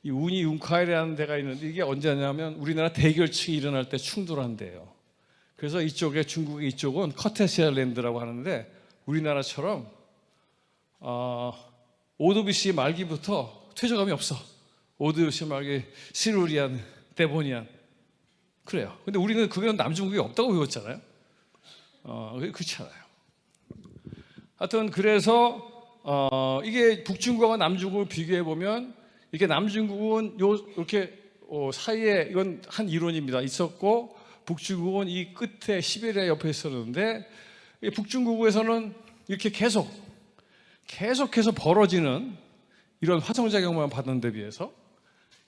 이 우니 웅카이라는 데가 있는데 이게 언제냐면 우리나라 대결층이 일어날 때 충돌한대요. 그래서 이쪽에 중국의 이쪽은 커테시아 랜드라고 하는데 우리나라처럼 오도비시 말기부터 퇴적감이 없어. 오도비시 말기 시루리안, 데보니안 그래요. 근데 우리는 그게 남중국이 없다고 배웠잖아요. 그렇지 않아요. 하여튼 그래서 이게 북중국과 남중국을 비교해 보면 이게 남중국은 이렇게 사이에 이건 한 이론입니다. 있었고 북중국은 이 끝에 시베리아 옆에 있었는데 북중국에서는 이렇게 계속해서 벌어지는 이런 화성작용만 받는 데 비해서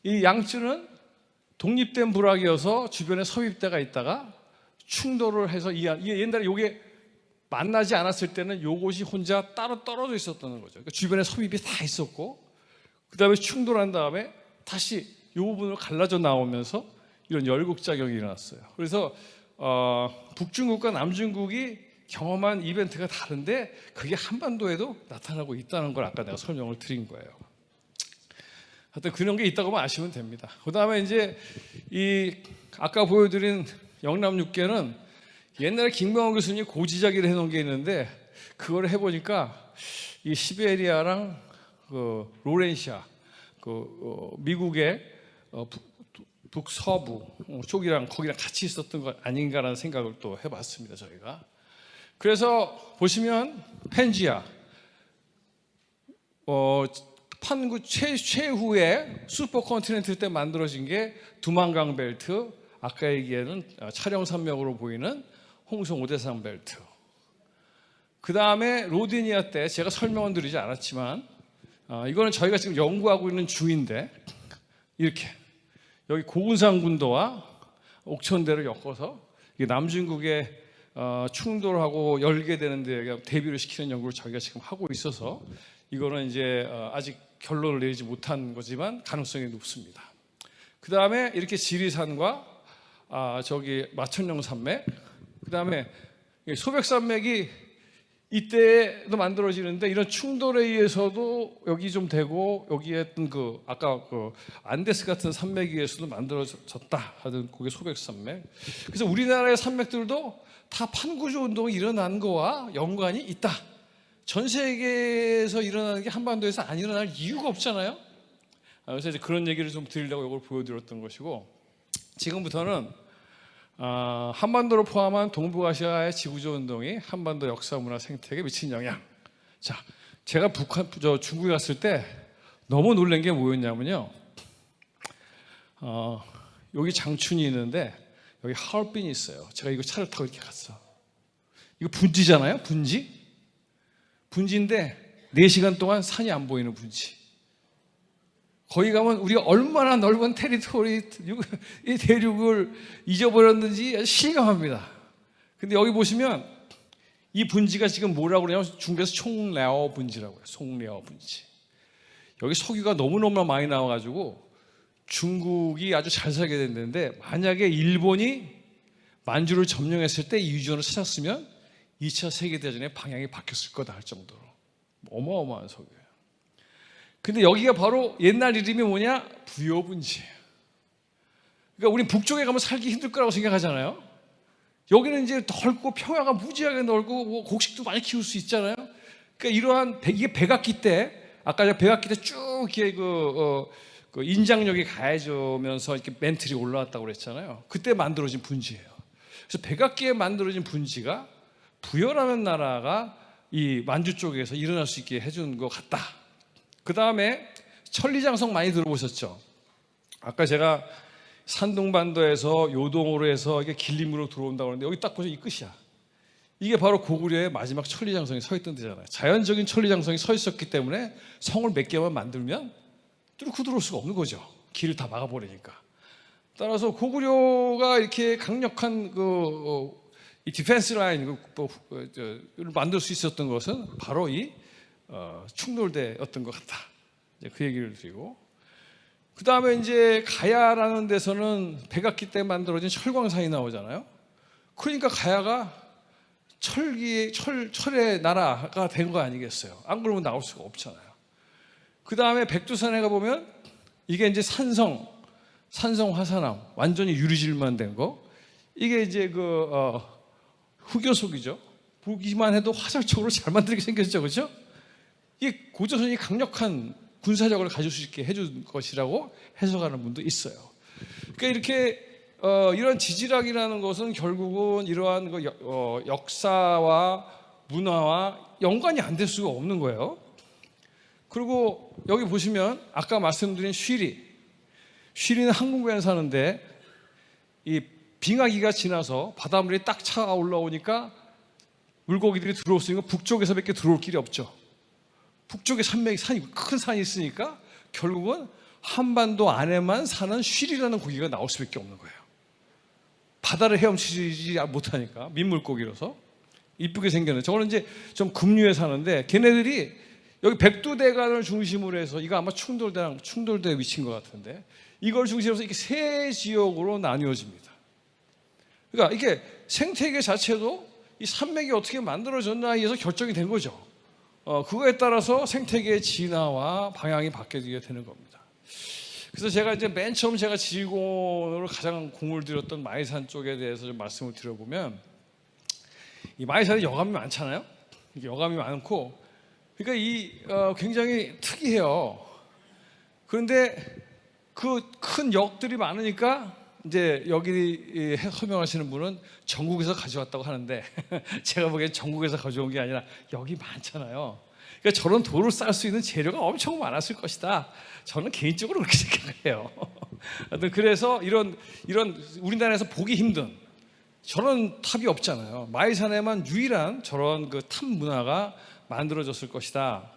이 양쯔는 독립된 부락이어서 주변에 서입대가 있다가 충돌을 해서 옛날에 요게 만나지 않았을 때는 요것이 혼자 따로 떨어져 있었다는 거죠. 그러니까 주변에 서입이 다 있었고 그 다음에 충돌한 다음에 다시 요 부분을 갈라져 나오면서 이런 열국작용이 일어났어요. 그래서 북중국과 남중국이 경험한 이벤트가 다른데 그게 한반도에도 나타나고 있다는 걸 아까 내가 설명을 드린 거예요. 하여튼 그런 게 있다고만 아시면 됩니다. 그 다음에 이제 이 아까 보여드린 영남육계는 옛날에 김광호 교수님이 고지자기를 해놓은 게 있는데 그걸 해보니까 이 시베리아랑 그 로렌시아 미국의 북서부 쪽이랑 거기랑 같이 있었던 것 아닌가라는 생각을 또 해봤습니다. 저희가. 그래서 보시면 펜지아 판구 최후의 슈퍼컨티넨트 때 만들어진 게 두만강 벨트, 아까 얘기하는 촬영산맥으로 보이는 홍성 오대산 벨트. 그 다음에 로디니아 때 제가 설명은 드리지 않았지만 이거는 저희가 지금 연구하고 있는 중인데 이렇게 여기 고군산 군도와 옥천대를 엮어서 남중국의 충돌하고 열게 되는데 대비를 시키는 연구를 저희가 지금 하고 있어서 이거는 이제 아직 결론을 내리지 못한 거지만 가능성이 높습니다. 그 다음에 이렇게 지리산과 저기 마천령 산맥, 그 다음에 소백산맥이 이때도 만들어지는데 이런 충돌에 의해서도 여기 좀 되고 여기에 했던 아까 안데스 같은 산맥에 의해서도 만들어졌다 하던 그게 소백산맥. 그래서 우리나라의 산맥들도 다 판구조 운동이 일어난 거와 연관이 있다. 전 세계에서 일어나는 게 한반도에서 안 일어날 이유가 없잖아요. 그래서 이제 그런 얘기를 좀 드리려고 이걸 보여드렸던 것이고, 지금부터는 한반도를 포함한 동북아시아의 지구조 운동이 한반도 역사, 문화, 생태계에 미친 영향. 자, 제가 중국에 갔을 때 너무 놀란 게 뭐였냐면요. 여기 장춘이 있는데 여기 하얼빈이 있어요. 제가 이거 차를 타고 이렇게 갔어. 이거 분지잖아요, 분지. 분지인데 4시간 동안 산이 안 보이는 분지. 거기 가면 우리가 얼마나 넓은 테리토리, 이 대륙을 잊어버렸는지 아주 실감합니다. 근데 여기 보시면 이 분지가 지금 뭐라고 그러냐면 중국에서 총랴오 분지라고 해요. 송랴오 분지. 여기 석유가 너무너무 많이 나와가지고 중국이 아주 잘 살게 됐는데, 만약에 일본이 만주를 점령했을 때 이 유전을 찾았으면 2차 세계대전의 방향이 바뀌었을 거다 할 정도로 어마어마한 석유예요. 근데 여기가 바로 옛날 이름이 뭐냐? 부여분지예요. 그러니까 우리 북쪽에 가면 살기 힘들 거라고 생각하잖아요. 여기는 이제 넓고 평야가 무지하게 넓고 뭐 곡식도 많이 키울 수 있잖아요. 그러니까 이러한 이게 백악기 때, 아까 제가 백악기 때 쭉 이렇게 그 인장력이 가해지면서 이렇게 멘틀이 올라왔다고 그랬잖아요. 그때 만들어진 분지예요. 그래서 백악기에 만들어진 분지가 부여라는 나라가 이 만주 쪽에서 일어날 수 있게 해준 것 같다. 그 다음에 천리장성 많이 들어보셨죠? 아까 제가 산둥반도에서 요동으로 해서 이게 길림으로 들어온다고 하는데 여기 딱 보시면 이 끝이야. 이게 바로 고구려의 마지막 천리장성이 서 있던 데잖아요. 자연적인 천리장성이 서 있었기 때문에 성을 몇 개만 만들면 뚫고 들어올 수가 없는 거죠. 길을 다 막아버리니까. 따라서 고구려가 이렇게 강력한 이 디펜스 라인을 만들 수 있었던 것은 바로 이 충돌대였던 것 같다. 이제 그 얘기를 드리고, 그 다음에 이제 가야라는 데서는 백악기 때 만들어진 철광산이 나오잖아요. 그러니까 가야가 철의 나라가 된 거 아니겠어요? 안 그러면 나올 수가 없잖아요. 그 다음에 백두산에 가보면 이게 이제 산성 화산암, 완전히 유리질만 된 거. 이게 이제 흑요석이죠. 보기만 해도 화살촉으로 잘 만들게 생겼죠, 그렇죠? 이게 고조선이 강력한 군사력을 가질 수 있게 해준 것이라고 해석하는 분도 있어요. 그러니까 이렇게 이런 지질학이라는 것은 결국은 이러한 역사와 문화와 연관이 안 될 수가 없는 거예요. 그리고 여기 보시면 아까 말씀드린 쉬리는 항공부에 사는데 이 빙하기가 지나서 바닷물이 딱 차 올라오니까 물고기들이 들어올 수 있는 건 북쪽에서밖에 들어올 길이 없죠. 북쪽에 큰 산이 있으니까 결국은 한반도 안에만 사는 쉬리라는 고기가 나올 수밖에 없는 거예요. 바다를 헤엄치지 못하니까 민물고기로서 이쁘게 생겼는데, 저거는 이제 좀 급류에 사는데 걔네들이 여기 백두대간을 중심으로 해서, 이거 아마 충돌대 위치인 것 같은데, 이걸 중심으로 해서 이렇게 세 지역으로 나뉘어집니다. 그러니까 이게 생태계 자체도 이 산맥이 어떻게 만들어졌나에 의해서 결정이 된 거죠. 그거에 따라서 생태계의 진화와 방향이 바뀌게 되는 겁니다. 그래서 제가 이제 맨 처음 제가 지질공원으로 가장 공을 들였던 마이산 쪽에 대해서 좀 말씀을 드려보면, 이 마이산에 여감이 많잖아요. 여감이 많고, 그러니까 이 굉장히 특이해요. 그런데 그 큰 역들이 많으니까 이제 여기 설명하시는 분은 전국에서 가져왔다고 하는데 제가 보기엔 전국에서 가져온 게 아니라 여기 많잖아요. 그러니까 저런 돌을 쌀 수 있는 재료가 엄청 많았을 것이다. 저는 개인적으로 그렇게 생각해요. 그래서 이런 우리나라에서 보기 힘든 저런 탑이 없잖아요. 마이산에만 유일한 저런 그 탑 문화가 만들어졌을 것이다.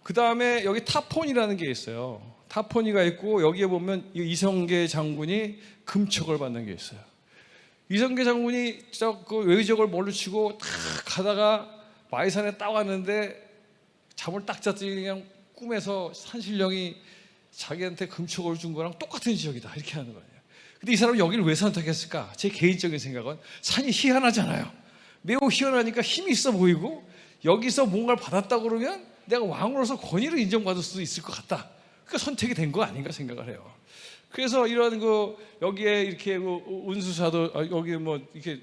그 다음에 여기 타폰이라는 게 있어요. 타포니가 있고, 여기에 보면 이성계 장군이 금척을 받는 게 있어요. 이성계 장군이 그 외적을 몰루 치고 탁 가다가 마이산에 딱 왔는데 잠을 딱 잤더니 그냥 꿈에서 산신령이 자기한테 금척을 준 거랑 똑같은 지역이다 이렇게 하는 거예요. 근데 이 사람은 여기를 왜 선택했을까? 제 개인적인 생각은 산이 희한하잖아요. 매우 희한하니까 힘이 있어 보이고, 여기서 뭔가를 받았다 그러면 내가 왕으로서 권위를 인정받을 수도 있을 것 같다. 그 선택이 된 거 아닌가 생각을 해요. 그래서 이런 여기에 이렇게 운수사도 여기 뭐 이렇게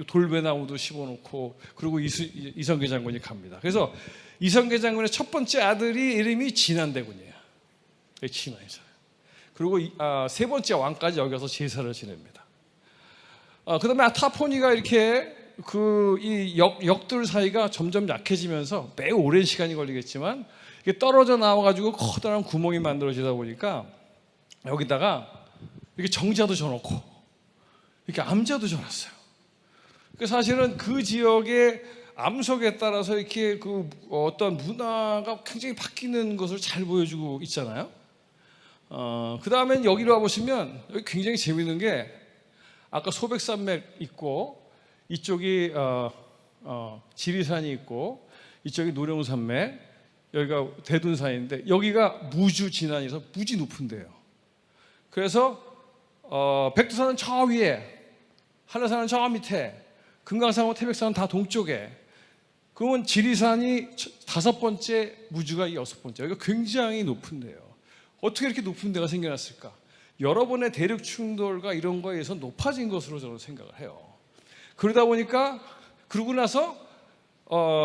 돌배나무도 심어놓고, 그리고 이성계 장군이 갑니다. 그래서 이성계 장군의 첫 번째 아들이 이름이 진안대군이에요. 진안이잖아요. 그리고 세 번째 왕까지 여기 와서 제사를 지냅니다. 그다음에 타포니가 이렇게 이 역들 사이가 점점 약해지면서 매우 오랜 시간이 걸리겠지만 이게 떨어져 나와가지고 커다란 구멍이 만들어지다 보니까 여기다가 이렇게 정자도 져놓고 이렇게 암자도 져놨어요. 사실은 그 지역의 암석에 따라서 이렇게 어떤 문화가 굉장히 바뀌는 것을 잘 보여주고 있잖아요. 그 다음엔 여기로 와보시면 여기 굉장히 재밌는 게, 아까 소백산맥 있고 이쪽이 지리산이 있고 이쪽이 노령산맥, 여기가 대둔산인데 여기가 무주 진안에서 무지 높은 데예요. 그래서 백두산은 저 위에, 한라산은 저 밑에, 금강산하고 태백산은 다 동쪽에, 그러면 지리산이 5번째, 무주가 6번째. 여기가 굉장히 높은 데예요. 어떻게 이렇게 높은 데가 생겨났을까? 여러 번의 대륙 충돌과 이런 거에 의해서 높아진 것으로 저는 생각을 해요. 그러다 보니까 그러고 나서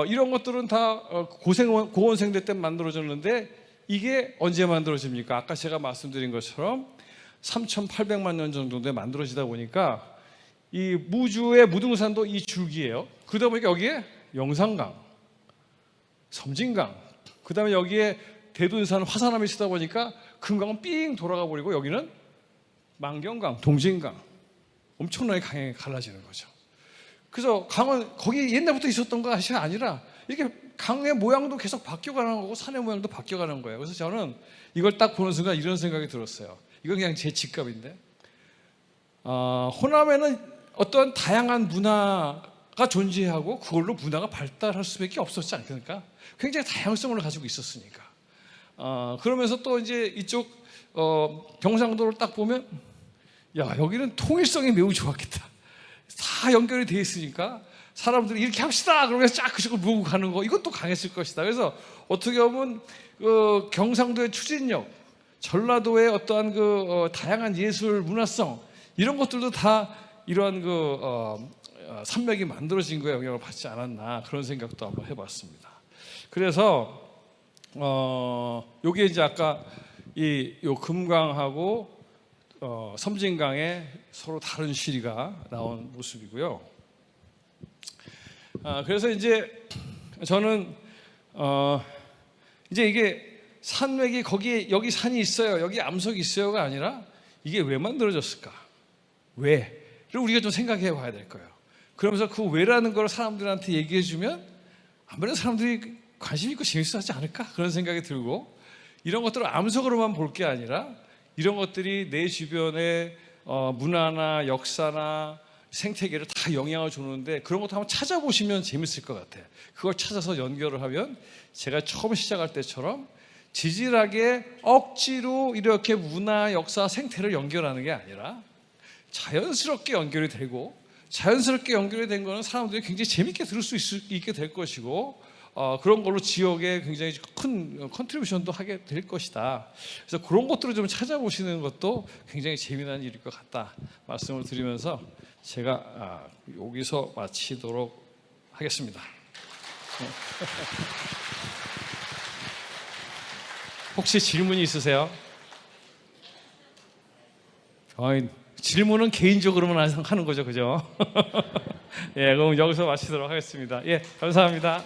이런 것들은 다 고원생대 때 만들어졌는데, 이게 언제 만들어집니까? 아까 제가 말씀드린 것처럼 3,800만 년 정도에 만들어지다 보니까 이 무주의 무등산도 이 줄기예요. 그러다 보니까 여기에 영산강, 섬진강, 그 다음에 여기에 대둔산 화산암이 있다 보니까 금강은 삥 돌아가 버리고 여기는 만경강, 동진강, 엄청나게 강에 갈라지는 거죠. 그래서 강은 거기 옛날부터 있었던 것이 아니라 이렇게 강의 모양도 계속 바뀌어가는 거고 산의 모양도 바뀌어가는 거예요. 그래서 저는 이걸 딱 보는 순간 이런 생각이 들었어요. 이건 그냥 제 직감인데, 호남에는 어떤 다양한 문화가 존재하고 그걸로 문화가 발달할 수밖에 없었지 않습니까? 굉장히 다양성을 가지고 있었으니까. 그러면서 또 이제 이쪽 경상도를 딱 보면 야, 여기는 통일성이 매우 좋았겠다. 다 연결이 돼 있으니까 사람들이 이렇게 합시다 그러면서 쫙 그쪽으로 모으고 가는 거, 이것도 강했을 것이다. 그래서 어떻게 보면 경상도의 추진력, 전라도의 어떠한 다양한 예술 문화성, 이런 것들도 다 이러한 산맥이 만들어진 거에 영향을 받지 않았나, 그런 생각도 한번 해봤습니다. 그래서 요게 이제 아까 요 금강하고 섬진강에 서로 다른 시리가 나온 모습이고요. 그래서 이제 저는 이제 이게 산맥이 거기에 여기 산이 있어요, 여기 암석이 있어요가 아니라 이게 왜 만들어졌을까? 왜를 우리가 좀 생각해 봐야 될 거예요. 그러면서 그 왜라는 걸 사람들한테 얘기해 주면 아무래도 사람들이 관심 있고 재밌어하지 않을까, 그런 생각이 들고, 이런 것들을 암석으로만 볼 게 아니라 이런 것들이 내 주변의 문화나 역사나 생태계를 다 영향을 주는데, 그런 것도 한번 찾아보시면 재밌을 것 같아요. 그걸 찾아서 연결을 하면 제가 처음 시작할 때처럼 지질하게 억지로 이렇게 문화, 역사, 생태를 연결하는 게 아니라 자연스럽게 연결이 되고, 자연스럽게 연결이 된 거는 사람들이 굉장히 재밌게 들을 수 있게 될 것이고, 그런 걸로 지역에 굉장히 큰 컨트리뷰션도 하게 될 것이다. 그래서 그런 것들을 좀 찾아보시는 것도 굉장히 재미난 일일 것 같다 말씀을 드리면서 제가 여기서 마치도록 하겠습니다. 혹시 질문이 있으세요? 질문은 개인적으로만 하는 거죠, 그죠? 예, 그럼 여기서 마치도록 하겠습니다. 예, 감사합니다.